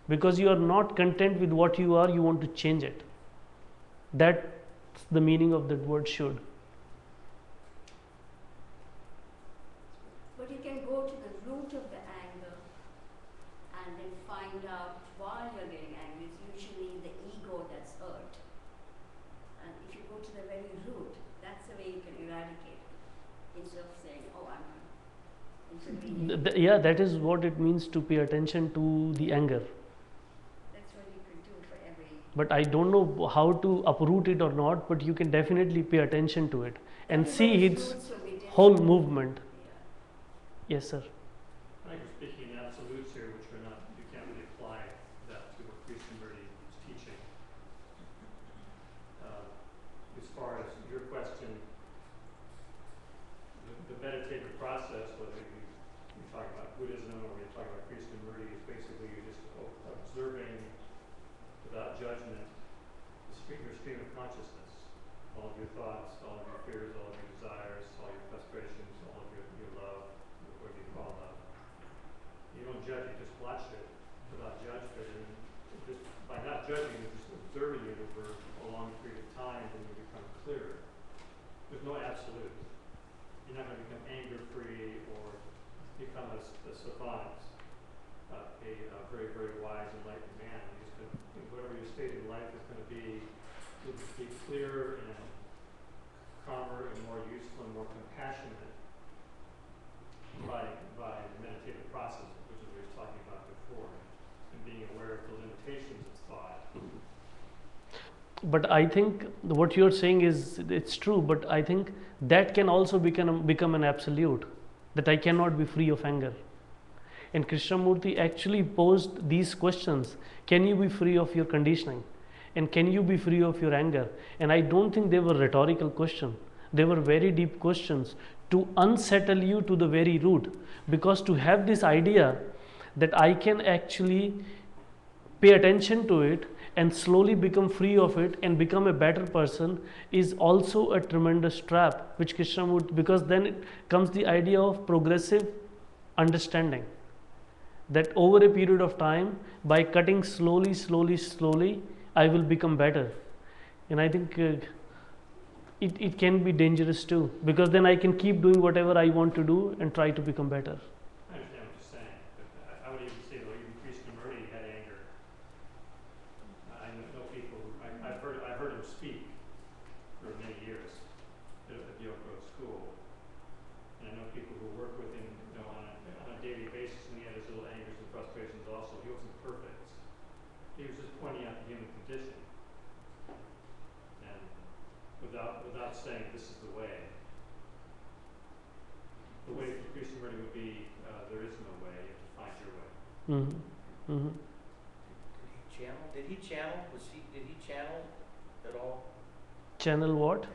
because you are not content with what you are, you want to change it. That's the meaning of that word should. But you can go to the root of the anger and then find out why you're getting angry. It's usually the ego that's hurt. And if you go to the very root, that's the way you can eradicate it. Instead of saying, oh, I'm intervening. Yeah, that is what it means to pay attention to the anger. That's what you can do for every. But I don't know how to uproot it or not, but you can definitely pay attention to it and see Everybody's its roots will be different. whole movement. Yeah. Yes, sir. I think we're speaking in absolutes here, which are not, you can't really apply that to what Krishnamurti is teaching. As far as your question, the meditative process, whether you talk about Buddhism or you talk about Krishnamurti, is basically you're just observing without judgment your stream of consciousness, all of your thoughts, all of your fears, all of your desires, all your frustrations, all of your love, whatever you call love. You don't judge, you just watch it without judgment, and just by not judging, you're just observing it over a long period of time, and you become clearer. There's no absolute. You're not going to become anger-free or become a savant, a very, very wise, enlightened man. You're just going to, whatever your state in life is going to be clearer and calmer and more useful and more compassionate by the meditative process, which is what we were talking about before, and being aware of the limitations of thought. But I think what you're saying is, it's true, but I think that can also become an absolute, that I cannot be free of anger. And Krishnamurti actually posed these questions. Can you be free of your conditioning? And can you be free of your anger? And I don't think they were rhetorical questions. They were very deep questions to unsettle you to the very root. Because to have this idea that I can actually pay attention to it and slowly become free of it and become a better person is also a tremendous trap, which Krishnamurti, because then it comes the idea of progressive understanding. That over a period of time, by cutting slowly, I will become better. And I think it can be dangerous too, because then I can keep doing whatever I want to do and try to become better. I understand what you're saying, but I would even say, though, even Krishnamurti had anger. I know people who, I've heard him speak for many years at Yoko School. And I know people who work with him, on a daily basis, and he had his little angers and frustrations also. He wasn't perfect. He was just pointing out the human condition. And without saying this is the way. The way for Krishnamurti would be, there is no way, you have to find your way. Mm-hmm. Mm-hmm. Did he channel? Did he channel at all? Channel what?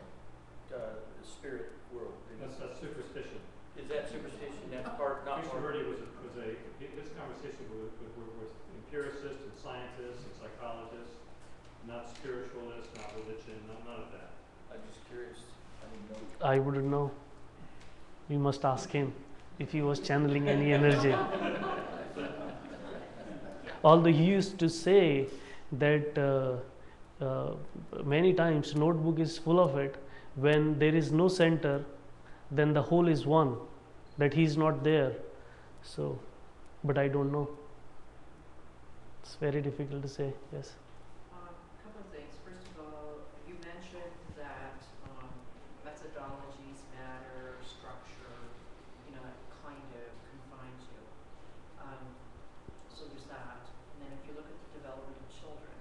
The spirit world. That's superstition. Is that superstition? That's part, not part. Krishnamurti his conversation with empiricists and scientists and psychologists, not spiritualists, not religion, none of that. I'm just curious. I didn't know. I wouldn't know. We must ask him if he was channeling any energy. Although he used to say that many times notebook is full of it. When there is no center, then the whole is one. That he is not there. So, but I don't know. It's very difficult to say. Yes. Couple of things. First of all, you mentioned that methodologies matter, structure, kind of confines you. So there's that. And then if you look at the development of children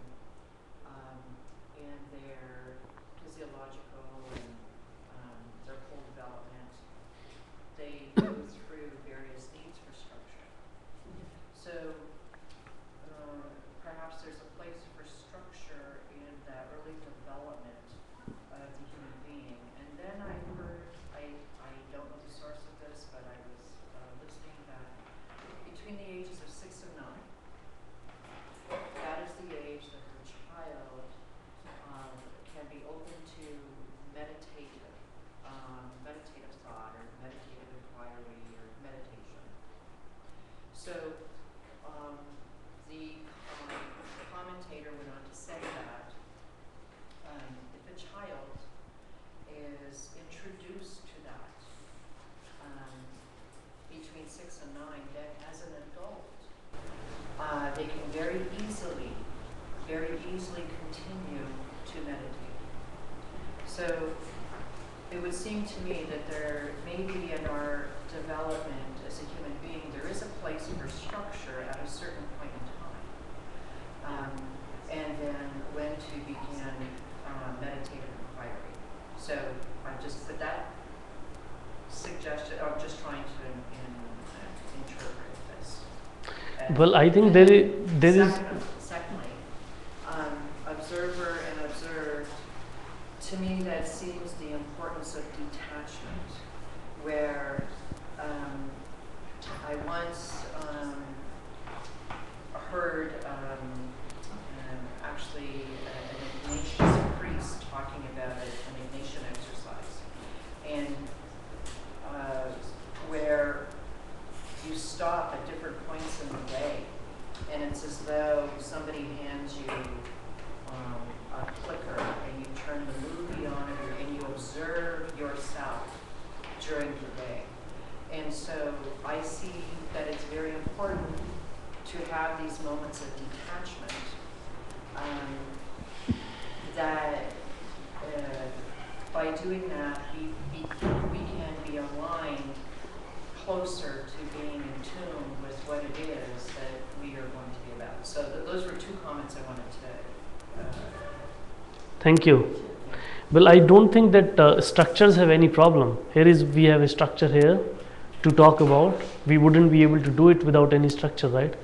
and their physiological and their whole development, they go through various needs for structure. So perhaps there's a place for structure in that early development of the human being. And then I heard, I don't know the source of this, but I was listening that between the ages of 6 and 9, that is the age that the child can be open to meditative thought or meditative inquiry or meditation. So the commentator went on to say that if a child is introduced to that between 6 and 9, then as an adult, they can very easily continue to meditate. So it would seem to me that there may be in our development as a human being, there is a place for structure at a certain point in time. And then when to begin meditative inquiry. So I just put that suggestion, I'm just trying to interpret this. Well, I think there is. Secondly, observer and observed, to me that seems the importance of detachment, where I once heard actually an Ignatius priest talking about an Ignatian exercise, and where you stop at different points in the day, and it's as though somebody hands you a clicker and you turn the movie on and you observe yourself during the day. And so I see that it's very important to have these moments of detachment, that by doing that we can be aligned closer to being in tune with what it is that we are going to be about. So those were two comments I wanted to Thank you. Well, I don't think that structures have any problem. We have a structure here to talk about. We wouldn't be able to do it without any structure, right?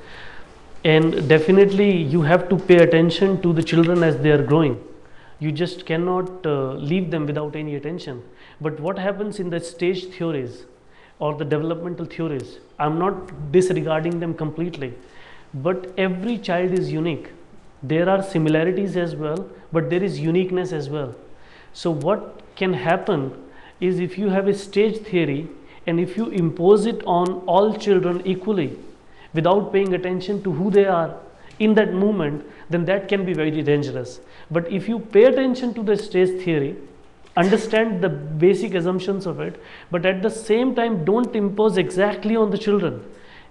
And definitely you have to pay attention to the children as they are growing. You just cannot leave them without any attention. But what happens in the stage theories or the developmental theories, I'm not disregarding them completely, but every child is unique. There are similarities as well, but there is uniqueness as well. So what can happen is, if you have a stage theory and if you impose it on all children equally without paying attention to who they are in that moment, then that can be very dangerous. But if you pay attention to the stage theory, understand the basic assumptions of it, but at the same time don't impose exactly on the children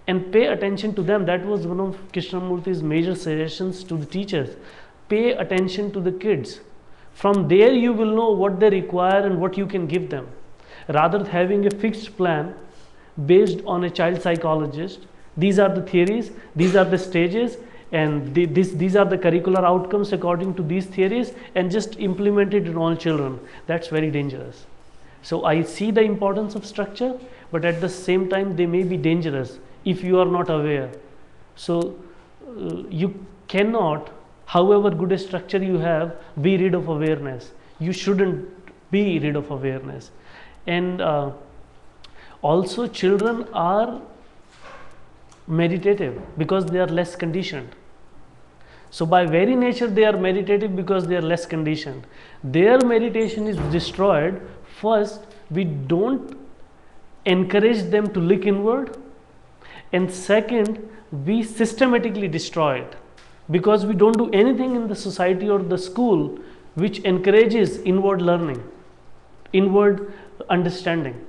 and pay attention to them. That was one of Krishnamurti's major suggestions to the teachers. Pay attention to the kids. From there you will know what they require and what you can give them. Rather than having a fixed plan based on a child psychologist, these are the theories, these are the stages, and these are the curricular outcomes according to these theories, and just implement it in all children. That's very dangerous. So I see the importance of structure, but at the same time they may be dangerous if you are not aware. So you cannot, however good a structure you have, be rid of awareness. You shouldn't be rid of awareness. And also children are meditative because they are less conditioned. So by very nature they are meditative because they are less conditioned. Their meditation is destroyed. First, we don't encourage them to look inward, and second, we systematically destroy it because we don't do anything in the society or the school which encourages inward learning, inward understanding.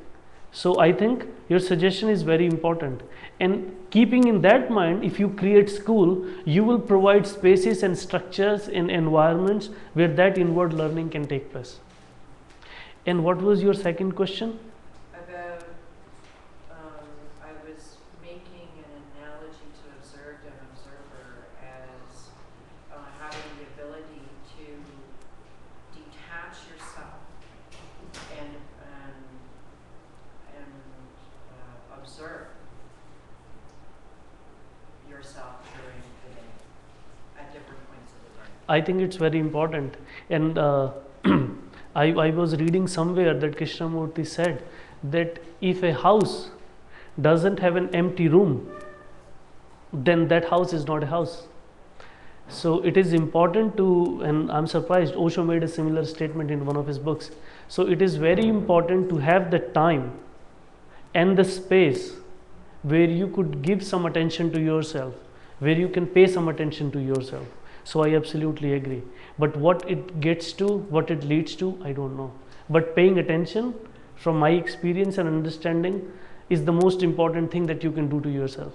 So I think your suggestion is very important, and keeping in that mind, if you create school, you will provide spaces and structures and environments where that inward learning can take place. And what was your second question? About, I was making an analogy to observed and observer as having the ability to detach yourself and observe yourself during the day at different points of the day. I think it's very important, and I was reading somewhere that Krishnamurti said that if a house doesn't have an empty room, then that house is not a house. So it is important to, and I'm surprised Osho made a similar statement in one of his books. So it is very important to have the time and the space where you could give some attention to yourself, where you can pay some attention to yourself. So I absolutely agree. But what it gets to, what it leads to, I don't know. But paying attention, from my experience and understanding, is the most important thing that you can do to yourself.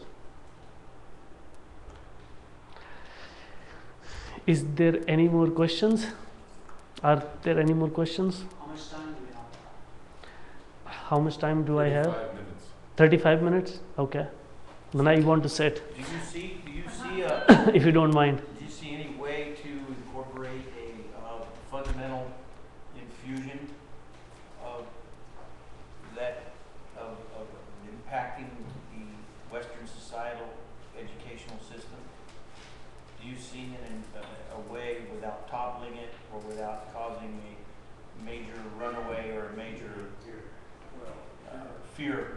Is there any more questions? Are there any more questions? How much time do we have? How much time do I have? 35 minutes. 35 minutes? Okay. Then I want to sit, Do you see, if you don't mind. do you see any way to incorporate a fundamental infusion of that, of impacting the Western societal educational system? Do you see a way without toppling it or without causing a major runaway or a major fear?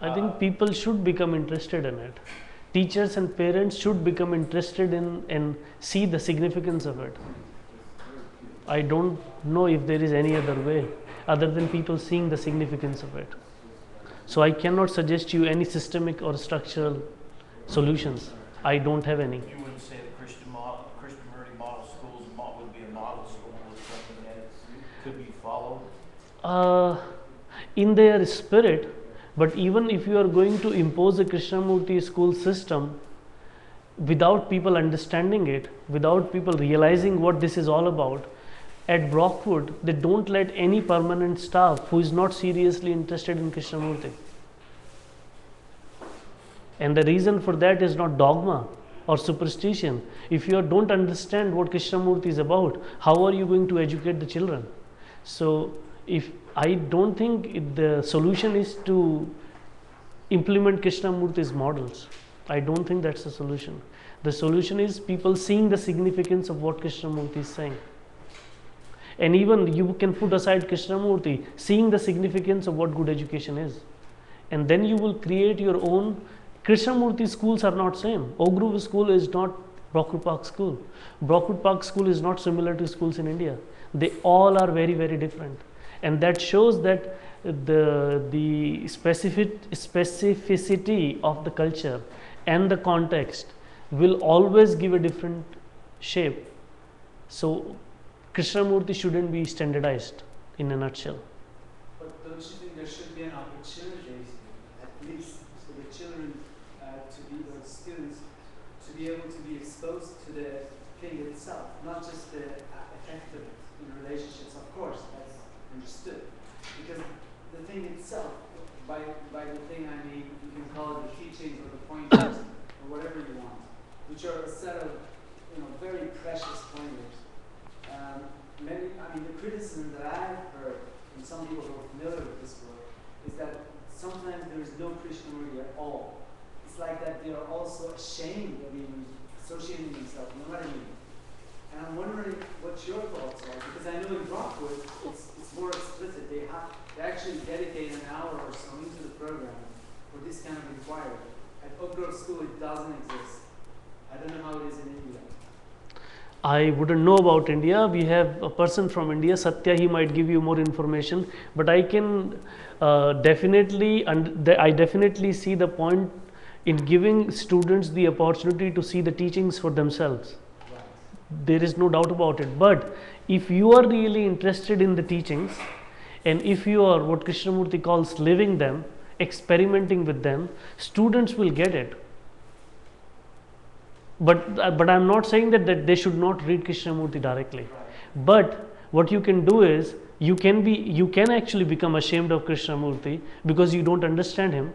I think people should become interested in it. Teachers and parents should become interested in and see the significance of it. I don't know if there is any other way other than people seeing the significance of it. So I cannot suggest you any systemic or structural solutions. I don't have any. You wouldn't say the Krishnamurti model schools would be a model school or something that could be followed? In their spirit, but even if you are going to impose a Krishnamurti school system without people understanding it, without people realizing what this is all about, at Brockwood, they don't let any permanent staff who is not seriously interested in Krishnamurti. And the reason for that is not dogma or superstition. If you don't understand what Krishnamurti is about, how are you going to educate the children? So I don't think the solution is to implement Krishnamurti's models. I don't think that's the solution. The solution is people seeing the significance of what Krishnamurti is saying. And even you can put aside Krishnamurti, seeing the significance of what good education is. And then you will create your own. Krishnamurti schools are not same. Oak Grove School is not Brockwood Park School. Brockwood Park School is not similar to schools in India. They all are very, very different. And that shows that the specificity of the culture and the context will always give a different shape. So Krishnamurti shouldn't be standardized in a nutshell. But don't you think there should be an opportunity, at least for the children, the students, to be able to be exposed to the thing itself, not just the effect of it in relationships, of course, that's understood. Because the thing itself, by the thing I mean, you can call it the teachings or the pointers or whatever you want. that I've heard from some people who are familiar with this work is that sometimes there is no Krishnamurti at all. It's like that they are also ashamed of even associating themselves, you know what I mean? And I'm wondering what your thoughts are, because I know in Rockwood it's more explicit. They actually dedicate an hour or so into the program for this kind of inquiry. At Oak Grove School it doesn't exist. I don't know how it is in India. I wouldn't know about India. We have a person from India, Satya, he might give you more information, but I can definitely, I definitely see the point in giving students the opportunity to see the teachings for themselves. There is no doubt about it. But if you are really interested in the teachings, and if you are what Krishnamurti calls living them, experimenting with them, students will get it. But I'm not saying that they should not read Krishnamurti directly. But what you can do is you can actually become ashamed of Krishnamurti because you don't understand him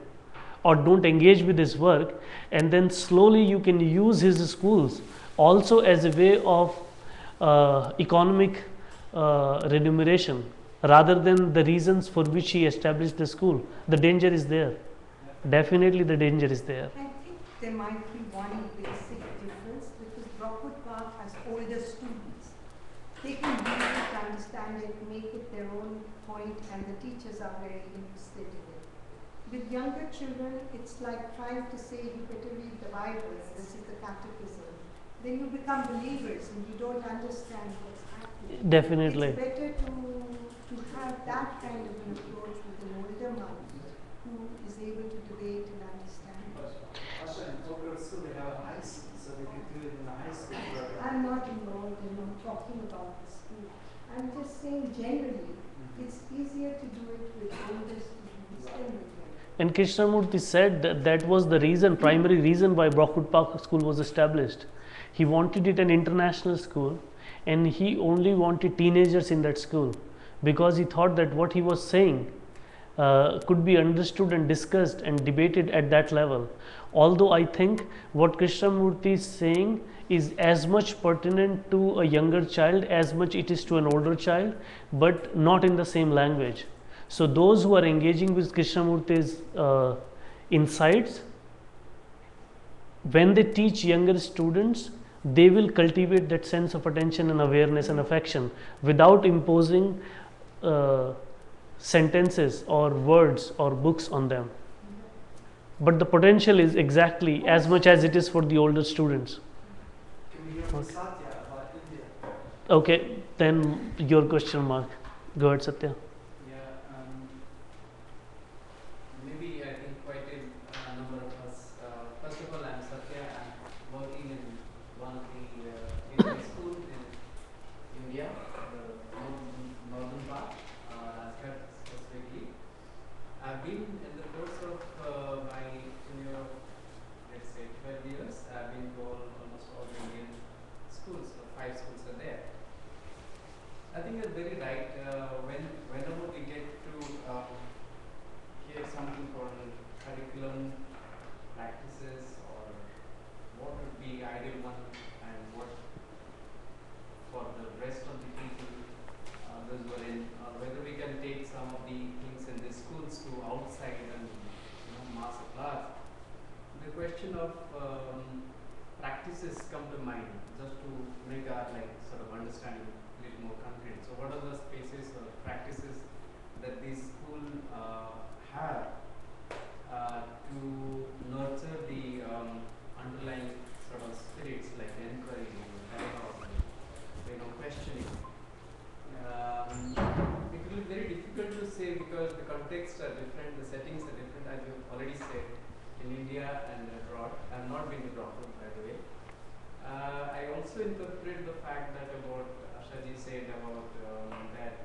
or don't engage with his work, and then slowly you can use his schools also as a way of economic remuneration rather than the reasons for which he established the school. The danger is there. Definitely the danger is there. I think there might be one basic difference because Brockwood Park has older students. They can read it, understand it, make it their own point, and the teachers are very interested in it. With younger children, it's like trying to say you better read the Bible, this is the catechism. Then you become believers and you don't understand what's happening. Definitely. It's better to have that kind of an approach with an older mind who is able to debate and understand. Also in Oak Grove School they have a high school, so they could do it in the high school program. I'm not involved in talking about the school. I'm just saying generally, it's easier to do it with older students than with younger. And Krishnamurti said that was the reason, primary reason why Brockwood Park School was established. He wanted it an international school, and he only wanted teenagers in that school because he thought that what he was saying could be understood and discussed and debated at that level. Although I think what Krishnamurti is saying is as much pertinent to a younger child as much it is to an older child, but not in the same language. So those who are engaging with Krishnamurti's insights, when they teach younger students, they will cultivate that sense of attention and awareness and affection without imposing sentences or words or books on them. But the potential is exactly as much as it is for the older students. Can we hear from Satya about India? Okay, then your question mark. Go ahead, Satya. Yeah, maybe I think quite a number of us. First of all, I'm Satya. I'm working in one of the Indian schools in India, the northern part, Rajghat specifically. I've been in the course of my tenure of, let's say, 12 years. I've been to almost all the Indian schools. So 5 schools are there. I think you're very right. Whenever we get to hear something called curriculum practices or what would be ideal one and what for the rest of the people, those who are in, whether we can take some of the things in the schools to outside and mass at large. The question of practices come to mind just to make our sort of understanding more concrete. So what are the spaces or practices that these schools have to nurture the underlying sort of spirits like inquiry, dialogue, questioning? It will be very difficult to say because the contexts are different, the settings are different, as you've already said, in India and abroad. I have not been to Brockwood, by the way. I also interpret the fact that about Ashaji said about that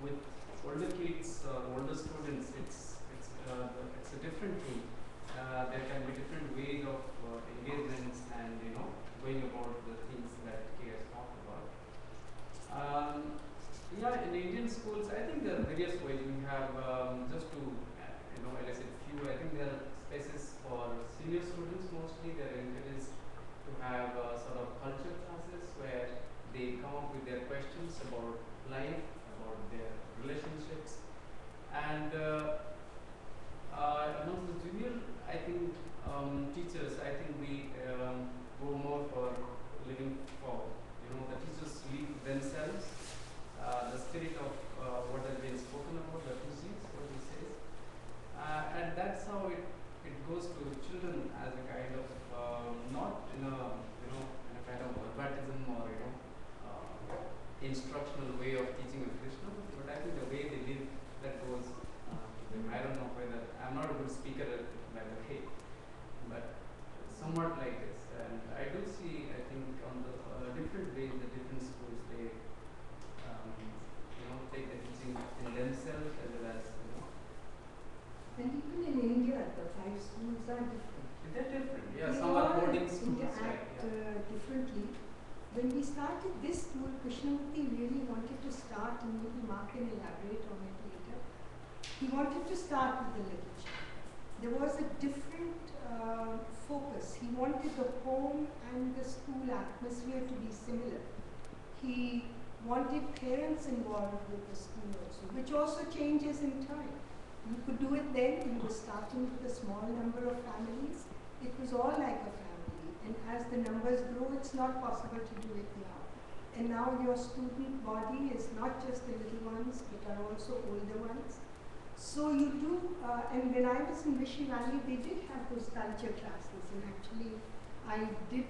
with older kids or older students, it's a different thing. There can be different ways of engagements and going about the things that K has talked about. Yeah, in Indian schools, I think there are various ways. We have just to as I said, few. I think there are spaces for senior students mostly. They are encouraged to have sort of culture classes where they come up with their questions about life, about their relationships, and amongst the junior, I think teachers, I think we go more for living for, the teachers lead themselves, the spirit of what has been spoken about, the physics, what he says, and that's how it goes to children as a kind of not in a in a kind of verbatism or instructional way of teaching of Krishna, but I think the way they live, that goes to them. I don't know whether I'm not a good speaker by the way, but somewhat like this. And I do see, I think, on the different ways, the different schools they take the teaching in themselves as well as And even in India, the 5 schools are different. they're different. Yeah, They some are all boarding schools, right? interact Yeah. differently. When we started this school, Krishnamurti really wanted to start, and maybe Mark can elaborate on it later. He wanted to start with the literature. There was a different focus. He wanted the home and the school atmosphere to be similar. He wanted parents involved with the school also, which also changes in time. You could do it then, you were starting with a small number of families. It was all like a family. And as the numbers grow, it's not possible to do it now. And now your student body is not just the little ones, but are also older ones. So you do, and when I was in Rishi Valley, they did have those culture classes. And actually, I did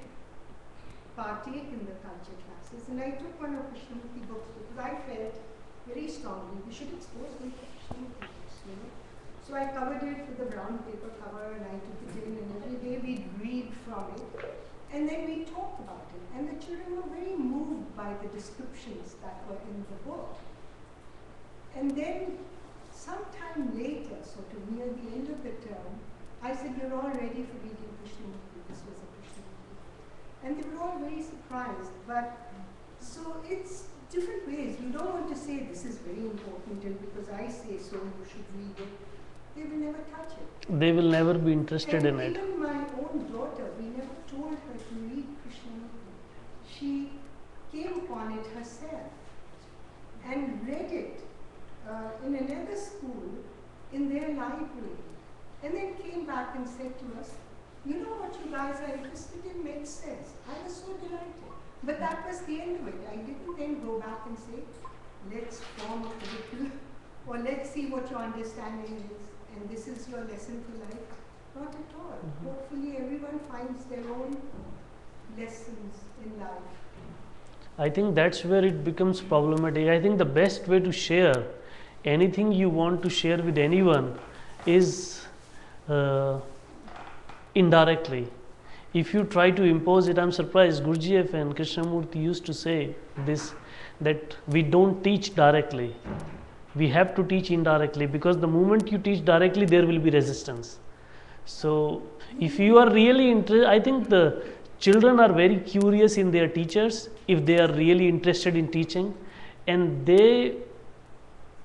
partake in the culture classes. And I took one of Krishnamurti books because I felt very strongly we should expose them to Krishnamurti books. So I covered it with a brown paper cover, and I took it in, and every day we'd read from it, and then we talked about it. And the children were very moved by the descriptions that were in the book. And then sometime later, sort of near the end of the term, I said, "You're all ready for reading Krishnamurti." This was a Krishnamurti. And they were all very surprised. But so it's different ways. You don't want to say this is very important, and because I say so, you should read it. They will never touch it. They will never be interested in And it. even my own daughter, we never told her to read Krishnamurti. She came upon it herself and read it in another school in their library, and then came back and said to us, "You know what you guys are interested in makes sense." I was so delighted. But that was the end of it. I didn't then go back and say, "Let's form a curriculum," or "Let's see what your understanding is, and this is your lesson for life." Not at all. Hopefully everyone finds their own lessons in life. I think that's where it becomes problematic. I think the best way to share anything you want to share with anyone is indirectly. If you try to impose it, I'm surprised Gurdjieff and Krishnamurti used to say this, that we don't teach directly. We have to teach indirectly, because the moment you teach directly, there will be resistance. So if you are really interested, I think the children are very curious in their teachers if they are really interested in teaching, and they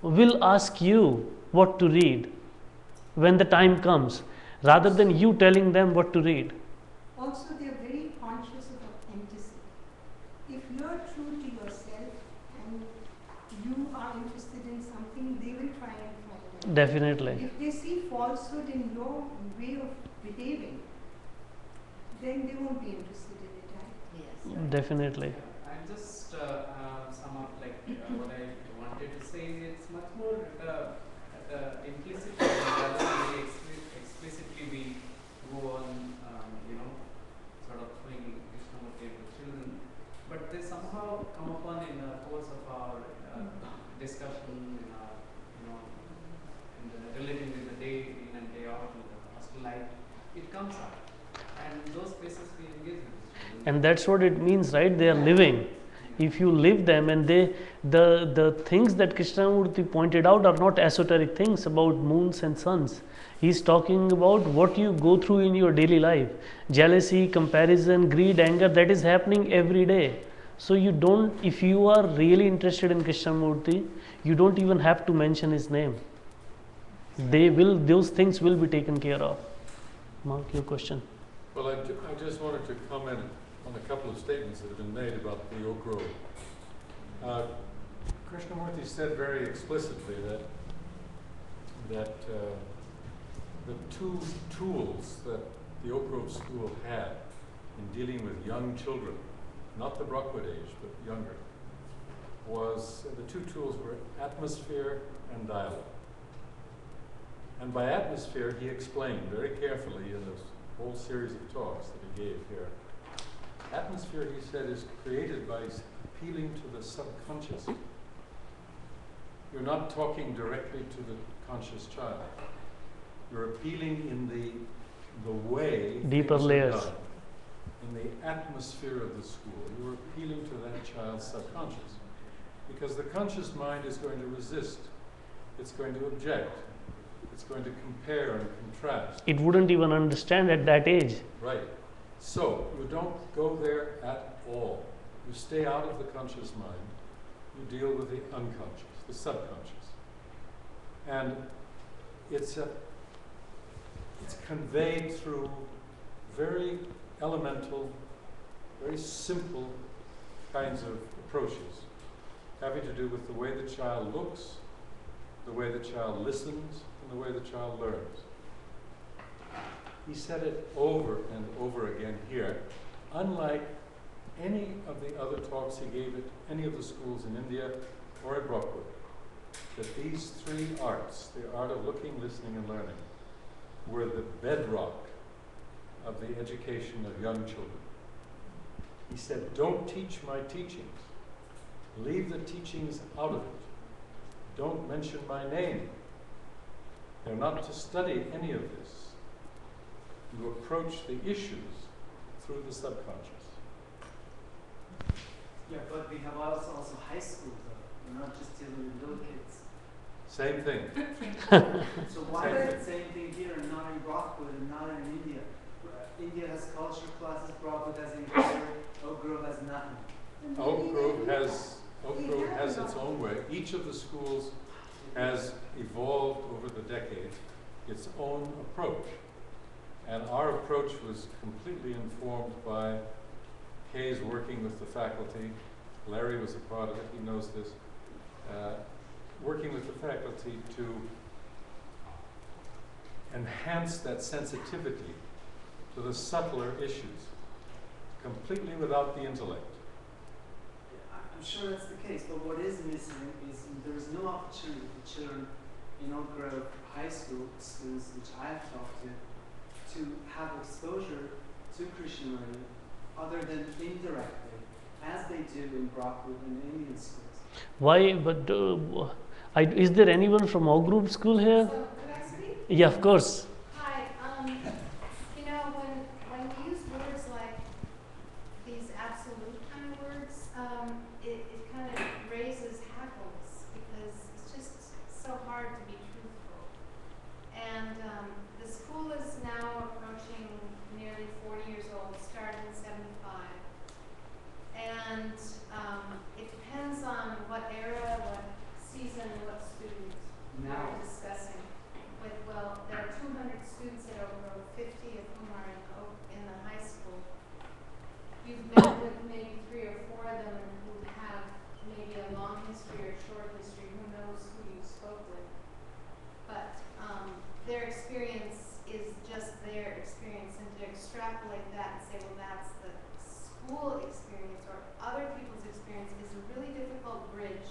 will ask you what to read when the time comes, rather than you telling them what to read. Also, they are very conscious of authenticity. If you are true to yourself and you are interested in something, they will try and find out. Definitely. If they see falsehood in your way of behaving, then they won't be interested in it, right? Yes. Definitely. I just sum up like what I wanted to say. It's much more implicitly rather than very explicitly we go on, sort of throwing Krishnamurti to children, but they somehow come upon in the course of our discussion, in our, in the relating with the day in and day out, in the hostel life, it comes up, and those spaces we engage with. And that's what it means, right? They are living. If you live them, and the things that Krishnamurti pointed out are not esoteric things about moons and suns. He's talking about what you go through in your daily life. Jealousy, comparison, greed, anger, that is happening every day. So you don't, if you are really interested in Krishnamurti, you don't even have to mention his name. Those things will be taken care of. Mark, your question. Well, I just wanted to comment on a couple of statements that have been made about the Oak Grove Krishnamurti said very explicitly that the two tools that the Oak Grove School had in dealing with young children, not the Brockwood age, but younger, was the two tools were atmosphere and dialogue. And by atmosphere, he explained very carefully in this whole series of talks that he gave here. Atmosphere, he said, is created by appealing to the subconscious. You're not talking directly to the conscious child. You're appealing in the way Deeper things are layers. done. In the atmosphere of the school, you're appealing to that child's subconscious. Because the conscious mind is going to resist. It's going to object. It's going to compare and contrast. It wouldn't even understand at that age. Right. So, you don't go there at all. You stay out of the conscious mind. You deal with the unconscious, the subconscious. And it's conveyed through very elemental, very simple kinds of approaches, having to do with the way the child looks, the way the child listens, and the way the child learns. He said it over and over again here, unlike any of the other talks he gave at any of the schools in India or at Brockwood, that these three arts, the art of looking, listening, and learning, were the bedrock of the education of young children. He said, don't teach my teachings. Leave the teachings out of it. Don't mention my name. They're not to study any of this. You approach the issues through the subconscious. Yeah, but we have also high school though. We're not just dealing with little kids. Same thing. So why is it the same thing here and not in Brockwood and not in India? India has culture classes, Brockwood has English, Oak Grove has nothing. Oak Grove has its own way. Each of the schools has evolved over the decades its own approach. And our approach was completely informed by Kay's working with the faculty. Larry was a part of it, he knows this. Working with the faculty to enhance that sensitivity to the subtler issues, completely without the intellect. I'm sure that's the case, but what is missing is there is no opportunity for children in Oak Grove High School students, which I've talked to have exposure to Krishnamurti other than indirectly, as they do in Brockwood and Indian schools. Why? But is there anyone from Oak Grove School here? So, could I speak? Yeah, of course. Hi. You know, when we use words like these absolute kind of words, it kind of raises hackles because it's just so hard to be truthful. And the school is now approaching nearly 40 years old, started in '75. And it depends on what era, what season, what student Now. we're discussing. Well, there are 200 students at Oak Grove, 50 of whom are in the high school. You've met with maybe 3 or 4 of them who have maybe a long history or short history. Who knows who you spoke with? But their experience is just their experience, and to extrapolate that and say, well, that's the school experience or other people's experience is a really difficult bridge.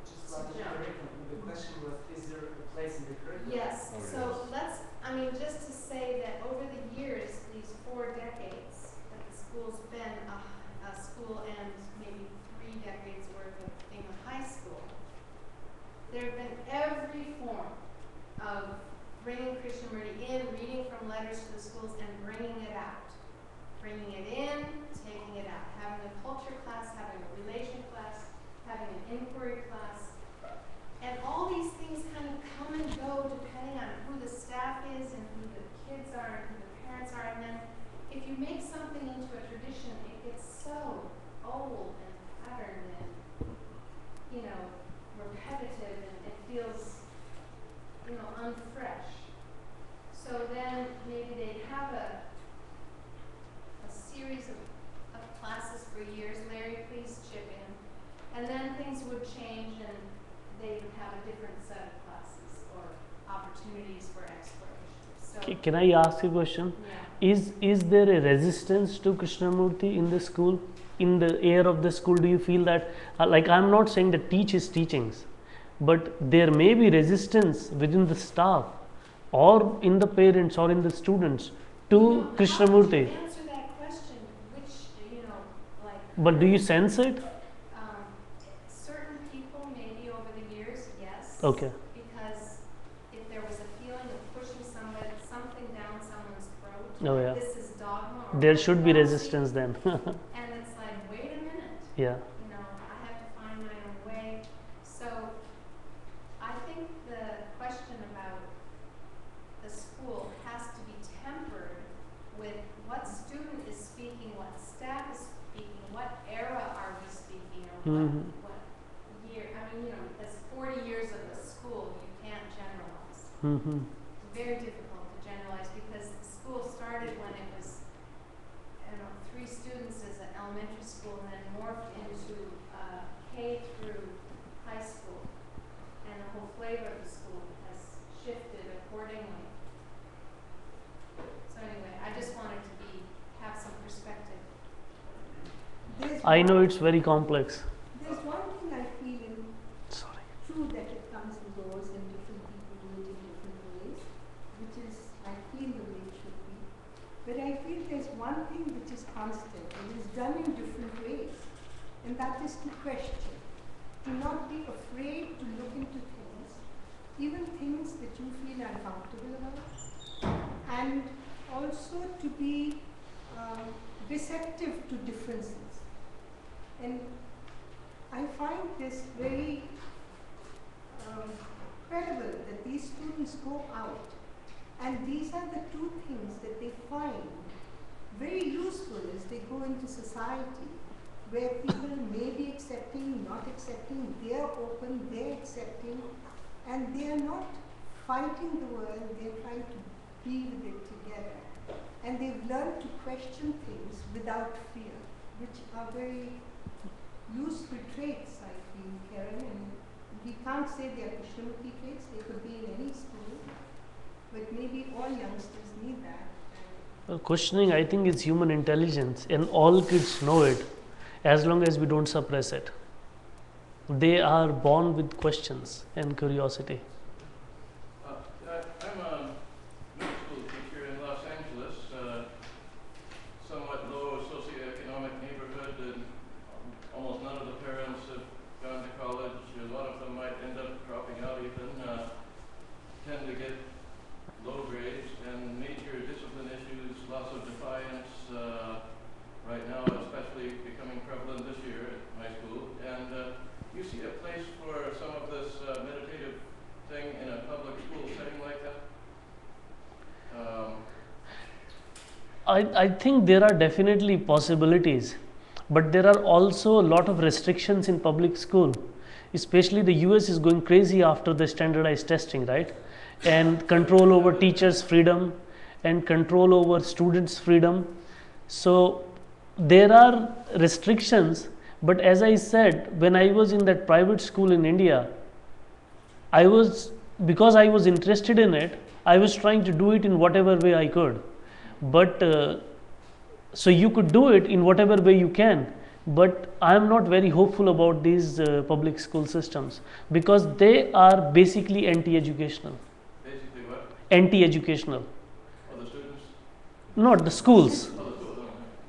Just like the curriculum. The question was, is there a place in the curriculum? Yes, Oh, so yes. just to say that over the years, these 4 decades, that the school's been a school and maybe 3 decades worth of being a high school, there have been every form of bringing Krishnamurti in, reading from letters to the schools and bringing it out. Bringing it in, taking it out, having a culture class, having a relation class, having an inquiry class. And all these things kind of come and go depending on who the staff is and who the kids are and who the parents are. And then if you make something into a tradition, it gets so old and patterned and, repetitive, and it feels, unfresh. So then maybe they'd have a series of classes for years. Larry, please chip in. and then things would change and they would have a different set of classes or opportunities for exploration. So, Can I ask a question? yeah. Is there a resistance to Krishnamurti in the school? In the air of the school, do you feel that, like, I'm not saying that teach his teachings, but there may be resistance within the staff or in the parents or in the students to Krishnamurti. How would you answer that question? Which, like. But do you sense it? Certain people, maybe over the years, yes. Okay. Because if there was a feeling of pushing something down someone's throat, Oh, yeah. this is dogma. Or There should be orthodoxy, resistance then. And it's like, wait a minute. Yeah. I have to find my own way. So I think the question about the school has to be tempered with what student is speaking, what staff is speaking, what era are we speaking, or what year. I mean, because 40 years of a school, you can't generalize. It's very difficult to generalize because the school started when it was, 3 students as an elementary school and then morphed into K through high school. And the whole flavor of the school has shifted accordingly. So anyway, I just wanted to have some perspective. I know it's very complex. There's one thing I feel Sorry. true that it comes and goes and different people do it in different ways, which is, I feel the way it should be. But I feel there's one thing which is constant and is done in different ways, and that is to question. To not be afraid to look into things, even things that you feel uncomfortable about, and also to be receptive to differences. And I find this very credible that these students go out and these are the 2 things that they find very useful as they go into society, where people may be accepting, not accepting, they are open, they are accepting, and they are not fighting the world, they are trying to be with it together. And they've learned to question things without fear, which are very useful traits, I feel, Karen. And we can't say they are Krishnamurti traits, they could be in any school, but maybe all youngsters need that. Well, questioning, I think, is human intelligence, and all kids know it, as long as we don't suppress it. They are born with questions and curiosity. I'm a middle school teacher in Los Angeles, somewhat low socioeconomic neighborhood, and almost none of the parents have gone to college. A lot of them might end up dropping out even, tend to get low grades, and major discipline issues, loss of defiance, right now especially becoming prevalent this year at my school. And you see a place for some of this meditative thing in a public school setting like that? I think there are definitely possibilities, but there are also a lot of restrictions in public school. Especially the US is going crazy after the standardized testing, right? And control over teachers' freedom and control over students' freedom. So there are restrictions, but as I said, when I was in that private school in India, because I was interested in it, I was trying to do it in whatever way I could. But so you could do it in whatever way you can, but I am not very hopeful about these public school systems because they are basically anti-educational. Basically what? Anti-educational. Oh, the students? Not the schools. Oh, the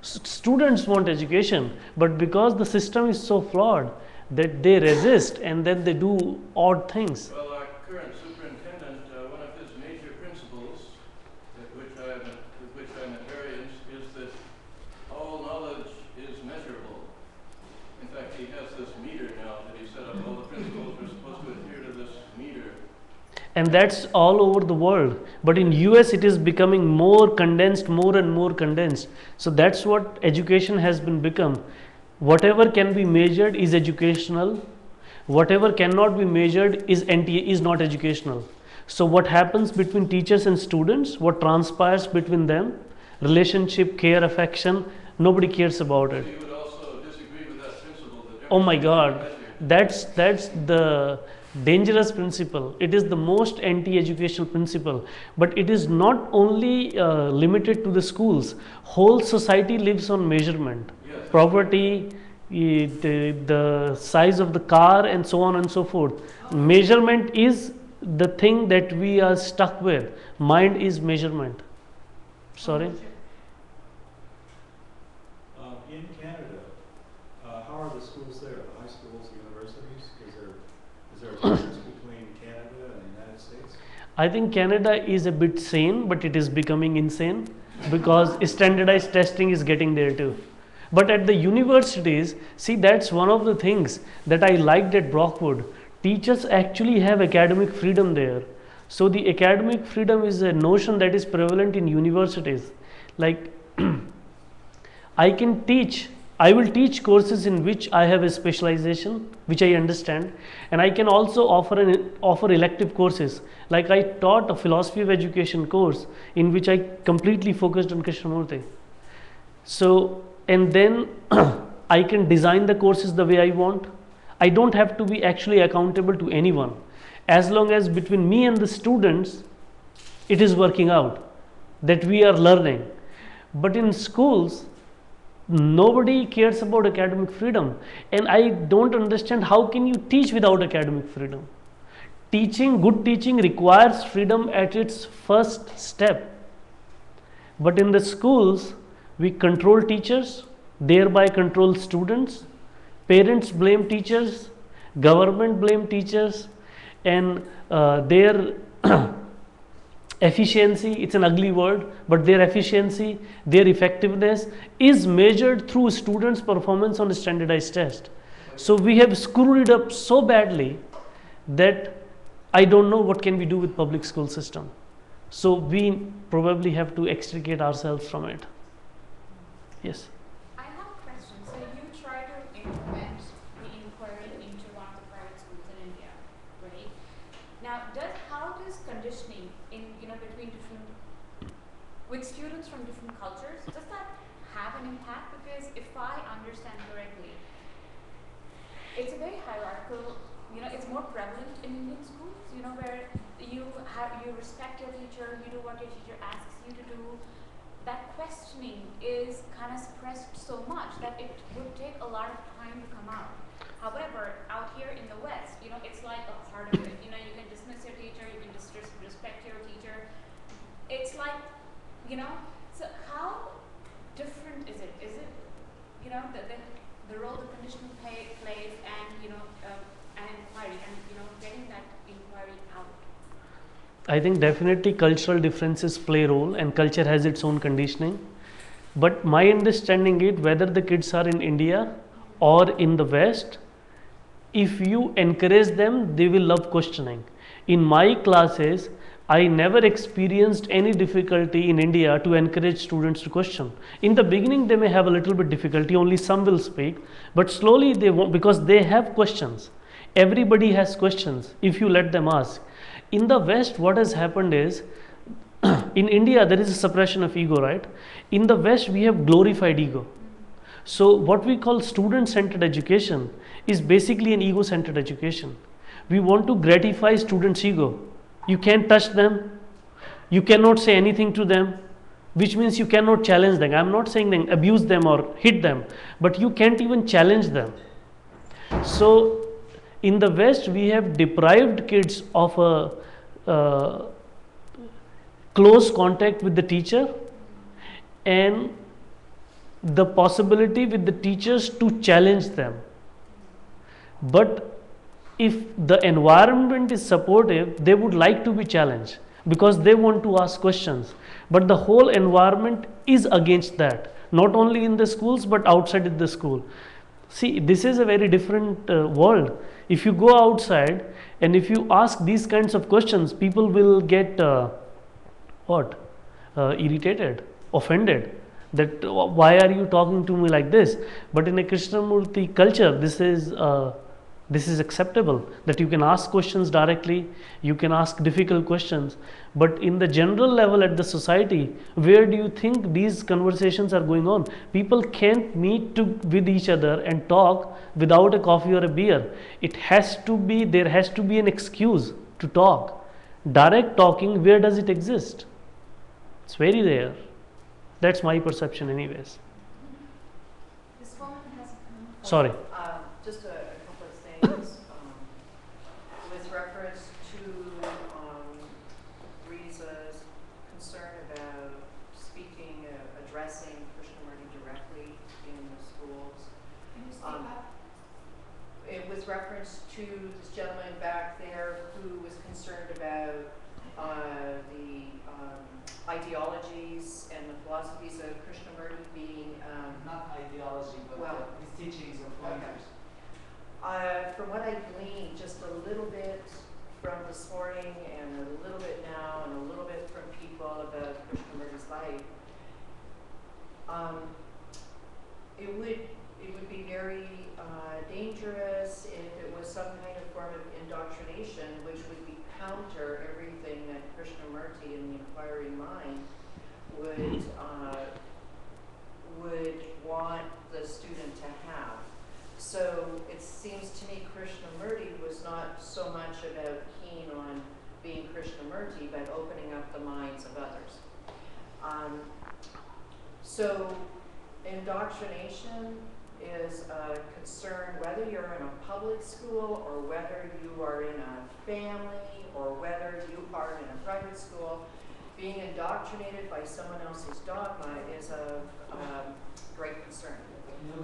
schools. Students want education, but because the system is so flawed that they resist and then they do odd things. Well, our current superintendent, one of his major principles, with which I'm at variance, is that all knowledge is measurable. In fact, he has this meter now that he set up. All the principals are supposed to adhere to this meter. And that's all over the world. But in US it is becoming more condensed, more and more condensed. So that's what education has been become. Whatever can be measured is educational. Whatever cannot be measured is not educational. So what happens between teachers and students, what transpires between them, relationship, care, affection, nobody cares about it. So you would also disagree with that principle that Oh my God, that's the dangerous principle. It is the most anti-educational principle. But it is not only limited to the schools. Whole society lives on measurement. Yes. Property, the size of the car, and so on and so forth. Measurement is the thing that we are stuck with. Mind is measurement. Sorry. In Canada, how are the schools there? The high schools, the universities? Is there a difference between Canada and the United States? I think Canada is a bit sane, but it is becoming insane because standardized testing is getting there too. But at the universities, see, that's one of the things that I liked at Brockwood. Teachers actually have academic freedom there. So the academic freedom is a notion that is prevalent in universities. Like I will teach courses in which I have a specialization, which I understand, and I can also offer elective courses. Like I taught a philosophy of education course in which I completely focused on Krishnamurti. So, and then I can design the courses the way I want. I don't have to be actually accountable to anyone. As long as between me and the students, it is working out, that we are learning. But in schools, nobody cares about academic freedom. And I don't understand how can you teach without academic freedom. Good teaching requires freedom at its first step. But in the schools, we control teachers, thereby control students. Parents blame teachers, government blame teachers, and their efficiency, it's an ugly word, but their efficiency, their effectiveness is measured through students' performance on a standardized test. So we have screwed it up so badly that I don't know what can we do with public school system. So we probably have to extricate ourselves from it. Yes. I have a question. So you try to implement the inquiry into one of the private schools in India, right? Now, how does conditioning with students from different cultures, does that have an impact? Because if I understand correctly, it's a very hierarchical, it's more prevalent in Indian schools, where you respect your teacher, you do what your teacher asks you to do. That questioning is kind of suppressed so much that it would take a lot of time to come out. However, out here in the West, it's like a part of it. You can dismiss your teacher, you can respect your teacher. It's like, so how different is it? Is it, the role the conditioning plays and, an inquiry and, getting that inquiry out? I think definitely cultural differences play a role, and culture has its own conditioning. But my understanding is whether the kids are in India or in the West, if you encourage them, they will love questioning. In my classes, I never experienced any difficulty in India to encourage students to question. In the beginning, they may have a little bit difficulty, only some will speak, but slowly they won't, because they have questions. Everybody has questions if you let them ask. In the West, what has happened is, in India, there is a suppression of ego, right? In the West, we have glorified ego. So what we call student-centered education is basically an ego-centered education. We want to gratify students' ego. You can't touch them. You cannot say anything to them, which means you cannot challenge them. I'm not saying then abuse them or hit them, but you can't even challenge them. So in the West, we have deprived kids of a close contact with the teacher and the possibility with the teachers to challenge them. But if the environment is supportive, they would like to be challenged because they want to ask questions. But the whole environment is against that, not only in the schools but outside of the school. See, this is a very different world. If you go outside and if you ask these kinds of questions, people will get irritated, offended, that why are you talking to me like this? But in a Krishnamurti culture, this is This is acceptable, that you can ask questions directly, you can ask difficult questions. But in the general level at the society, where do you think these conversations are going on? People can't meet with each other and talk without a coffee or a beer. There has to be an excuse to talk. Direct talking, where does it exist? It's very rare. That's my perception anyways. This woman has a Sorry. Just a couple of things. With reference to Riza's concern about speaking, addressing Krishnamurti directly in the schools. Can you speak up? With reference to this gentleman back there who was concerned about the ideologies and the philosophies of Krishnamurti being Not ideology, but well, his teachings or pointers. from what I gleaned just a little bit from this morning and a little bit now and a little bit from people about Krishnamurti's life, it would be very dangerous if it was some kind of form of indoctrination which would be counter everything that Krishnamurti in the inquiring mind would want the student to have. So it seems to me Krishnamurti was not so much about keen on being Krishnamurti, but opening up the minds of others. So indoctrination is a concern whether you're in a public school or whether you are in a family or whether you are in a private school. Being indoctrinated by someone else's dogma is of great concern.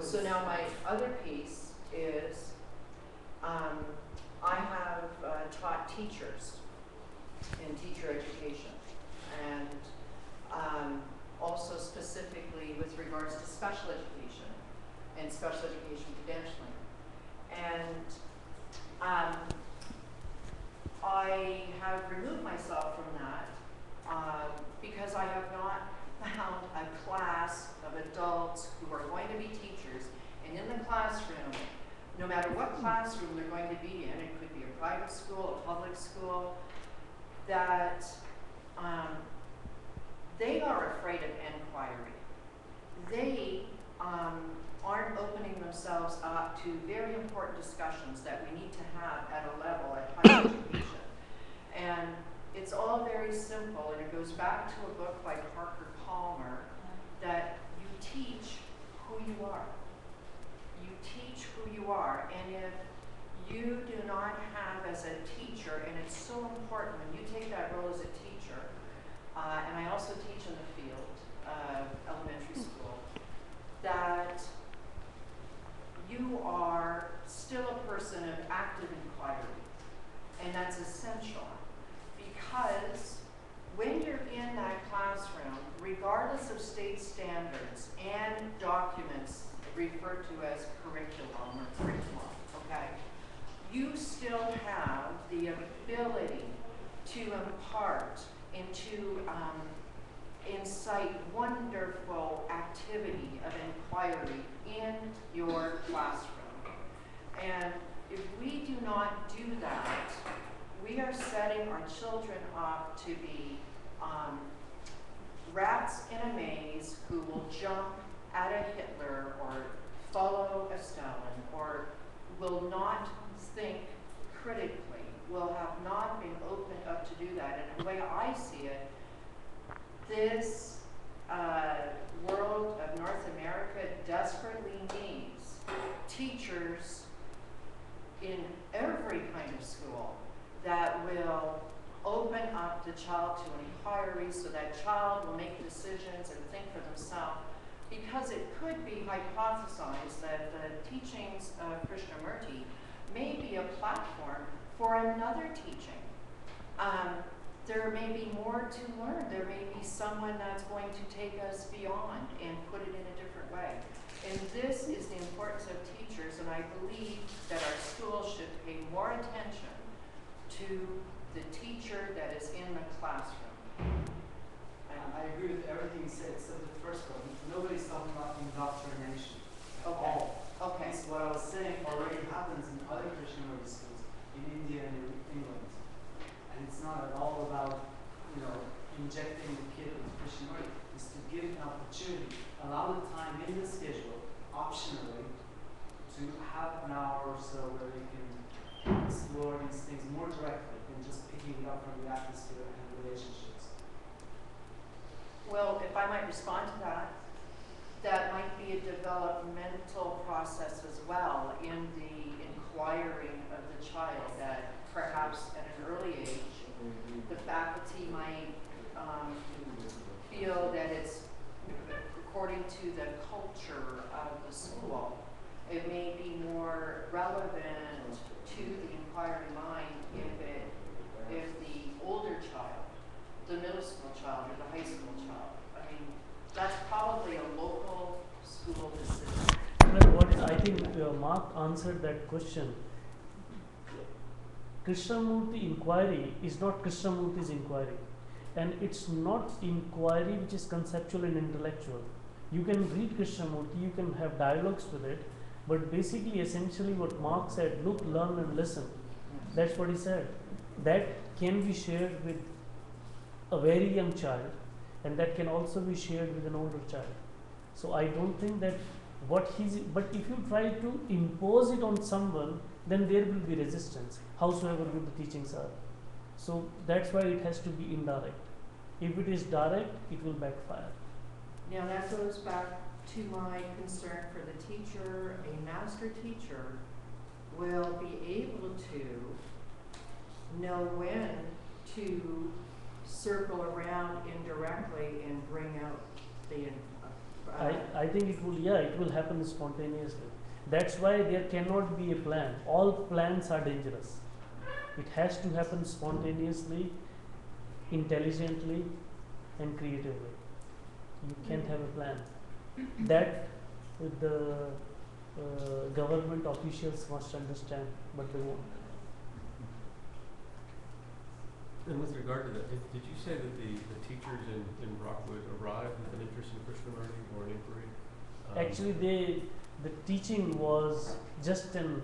So now my other piece is I have taught teachers in teacher education, and also specifically with regards to special education and special education credentialing. And I have removed myself from that because I have not found a class of adults who are going to be teachers, and in the classroom, no matter what classroom they're going to be in, it could be a private school, a public school, that they are afraid of inquiry. They aren't opening themselves up to very important discussions that we need to have at a level at higher education. And it's all very simple, and it goes back to a book by Parker Palmer, that you teach who you are. You teach who you are, and if you do not have as a teacher, and it's so important when you take that role as a teacher, and I also teach in the field of elementary school, that you are still a person of active inquiry, and that's essential. Because when you're in that classroom, regardless of state standards and documents referred to as curriculum or curriculum, okay, you still have the ability to impart and to incite wonderful activity of inquiry in your classroom. And if we do not do that, we are setting our children up to be rats in a maze who will jump at a Hitler or follow a Stalin, or will not think critically, will have not been opened up to do that. And the way I see it, this world of North America desperately needs teachers in every kind of school that will open up the child to an inquiry so that child will make decisions and think for themselves. Because it could be hypothesized that the teachings of Krishnamurti may be a platform for another teaching. There may be more to learn. There may be someone that's going to take us beyond and put it in a different way. And this is the importance of teachers, and I believe that our schools should pay more attention to the teacher that is in the classroom. I agree with everything you said except the first one. Nobody's talking about indoctrination at Okay. all. Okay. It's what I was saying already happens in other Krishnamurti schools in India and in England. And it's not at all about, injecting the kid with Krishnamurti. It's to give an opportunity, allow the time in the schedule, optionally, to have an hour or so where they can explore these things more directly than just picking it up from the atmosphere and relationships. Well, if I might respond to that, that might be a developmental process as well in the inquiring of the child, that perhaps at an early age, the faculty might feel that it's according to the culture of the school. It may be more relevant to the inquiring mind if the older child, the middle school child or the high school child. I mean, that's probably a local school decision. Well, what I think Mark answered that question. Krishnamurti inquiry is not Krishnamurti's inquiry, and it's not inquiry which is conceptual and intellectual. You can read Krishnamurti, you can have dialogues with it, but basically, essentially, what Mark said: look, learn, and listen. That's what he said. That can be shared with a very young child, and that can also be shared with an older child. So I don't think that but if you try to impose it on someone, then there will be resistance, howsoever good the teachings are. So that's why it has to be indirect. If it is direct, it will backfire. Now that goes back to my concern for the teacher. A master teacher will be able to know when to circle around indirectly and bring out the I think it will happen spontaneously. That's why there cannot be a plan. All plans are dangerous. It has to happen spontaneously, intelligently, and creatively. You can't have a plan. That the government officials must understand, but they won't. And with regard to that, did you say that the teachers in Rockwood arrived with an interest in Krishnamurti or an inquiry? Actually, the teaching was just an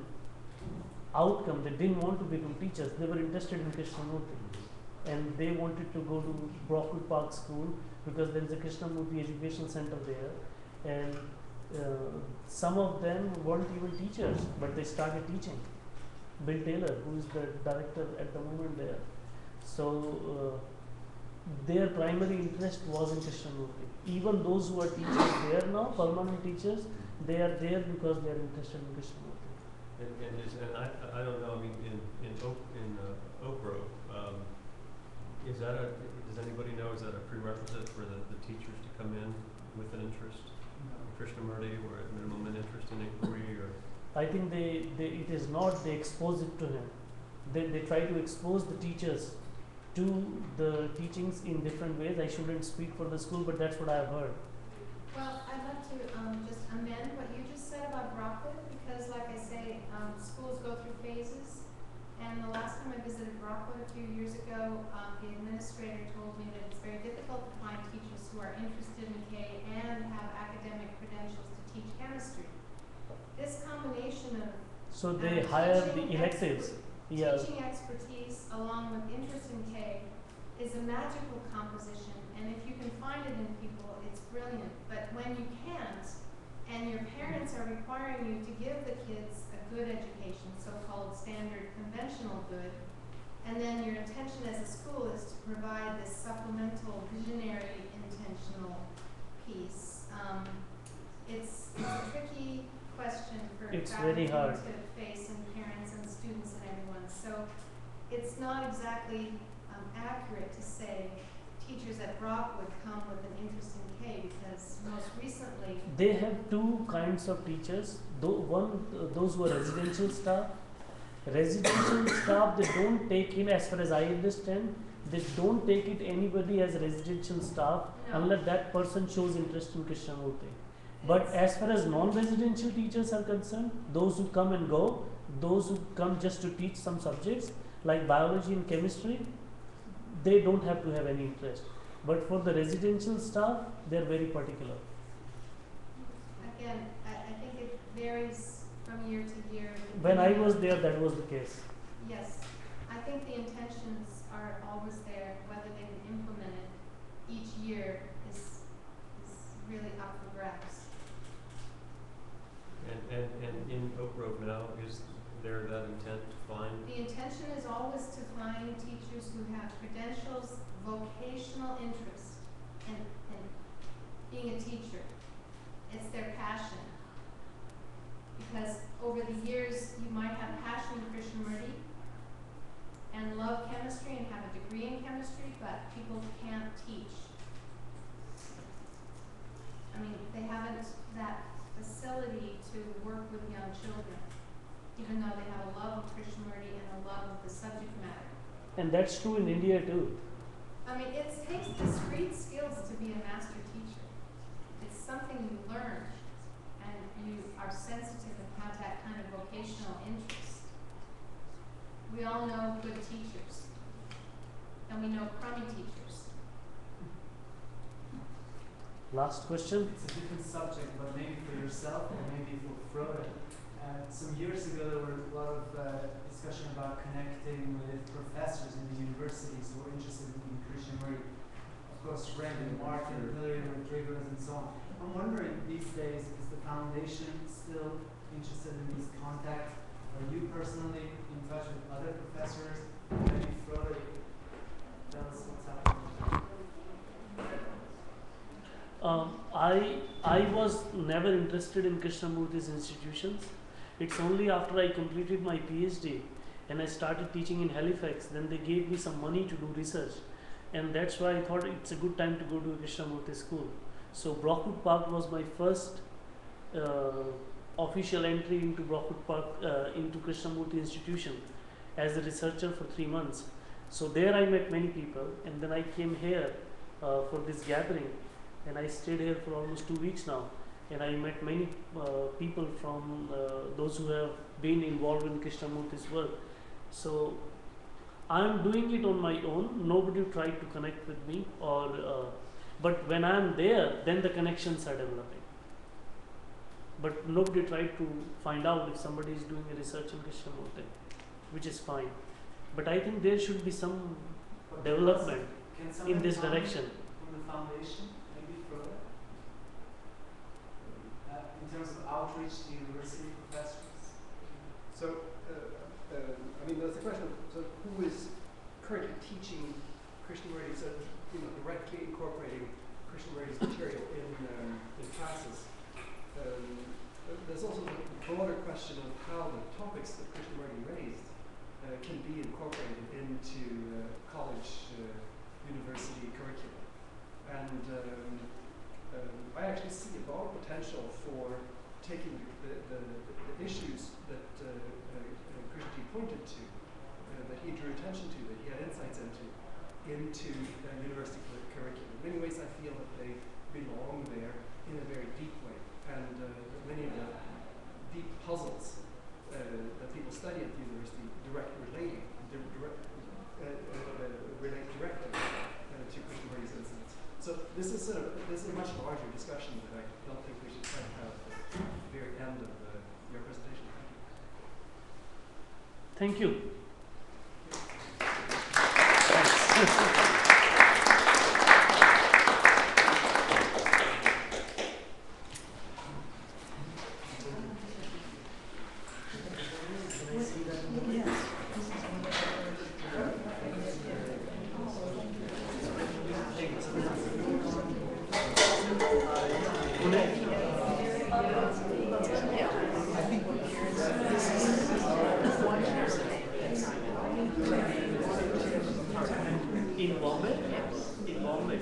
outcome. They didn't want to become teachers. They were interested in Krishnamurti. And they wanted to go to Brockwood Park School because there is a Krishnamurti Education Center there. And some of them weren't even teachers, but they started teaching. Bill Taylor, who is the director at the moment there. So their primary interest was in Krishnamurti. Even those who are teachers there now, permanent teachers, they are there because they are interested in Krishnamurti. And I don't know. I mean, in Oak Grove, is that does anybody know? Is that a prerequisite for the teachers to come in with an interest in Krishnamurti, or at minimum an interest in inquiry? Or I think it is not. They expose it to him. They try to expose the teachers to the teachings in different ways. I shouldn't speak for the school, but that's what I have heard. Well, I'd like to just amend what you just said about Brockwood, because like I say, schools go through phases. And the last time I visited Brockwood a few years ago, the administrator told me that it's very difficult to find teachers who are interested in K and have academic credentials to teach chemistry. This combination of So they hire the electives. teaching expertise along with interest in K is a magical composition, and if you can find it in people, it's brilliant. But when you can't, and your parents are requiring you to give the kids a good education, so-called standard conventional good, and then your intention as a school is to provide this supplemental visionary intentional piece, it's a tricky question for faculty to face, and parents and students and everyone. So it's not exactly accurate to say teachers at Brockwood come with an interest in K, because most recently they have two kinds of teachers. Those who are residential staff. Residential staff, they don't take in, as far as I understand, they don't take it anybody as residential staff unless that person shows interest in Krishnamurti. But as far as non-residential teachers are concerned, those who come and go, those who come just to teach some subjects like biology and chemistry, they don't have to have any interest. But for the residential staff, they are very particular. Again, I think varies from year to year. When I was there, that was the case. Yes, I think the intentions are always there. Whether they can implement it each year is really up for grabs. And in Oak Grove now, is there that intent to find? The intention is always to find teachers who have credentials, vocational interest in being a teacher. It's their passion. Because over the years, you might have passion in Krishnamurti and love chemistry and have a degree in chemistry, but people can't teach. I mean, they haven't that facility to work with young children, even though they have a love of Krishnamurti and a love of the subject matter. And that's true in India too. I mean, it takes discrete skills to be a master teacher. It's something you learn, and you are sensitive and have that kind of vocational interest. We all know good teachers, and we know crummy teachers. Last question. It's a different subject, but maybe for yourself or maybe for Frode. Some years ago, there were a lot of discussion about connecting with professors in the universities who were interested in Krishnamurti. Of course, Brendan, Martin, Hilary Rodriguez, and so on. I'm wondering these days, is the foundation still interested in these contacts? Are you personally in touch with other professors? Maybe Frode, tell us what's happening. I was never interested in Krishnamurti's institutions. It's only after I completed my PhD and I started teaching in Halifax, then they gave me some money to do research. And that's why I thought it's a good time to go to a Krishnamurti school. So Brockwood Park was my first official entry into Brockwood Park, into Krishnamurti institution as a researcher for 3 months. So there I met many people, and then I came here for this gathering, and I stayed here for almost 2 weeks now. And I met many people from those who have been involved in Krishnamurti's work. So I'm doing it on my own. Nobody tried to connect with me, but when I'm there, then the connections are developing. But nobody tried to find out if somebody is doing a research in Krishnamurti, which is fine. But I think there should be some development in this direction. From the foundation, maybe further? In terms of outreach to university professors? So, I mean, there's the question of who is currently teaching Krishnamurti, so directly incorporating Krishnamurti's material in classes. There's also the broader question of how the topics that Krishnamurti raised can be incorporated into college, university curricula. And I actually see a lot of potential for taking the issues that Krishnaji pointed to, that he drew attention to, that he had insights into university curriculum. In many ways I feel that they belong there in a very deep way, and many of the deep puzzles that people study at the university relate directly to Krishnamurti's insights. So this is a much larger discussion that I don't think we should try to have at the very end of your presentation. Thank you. In Bombay? In Bombay.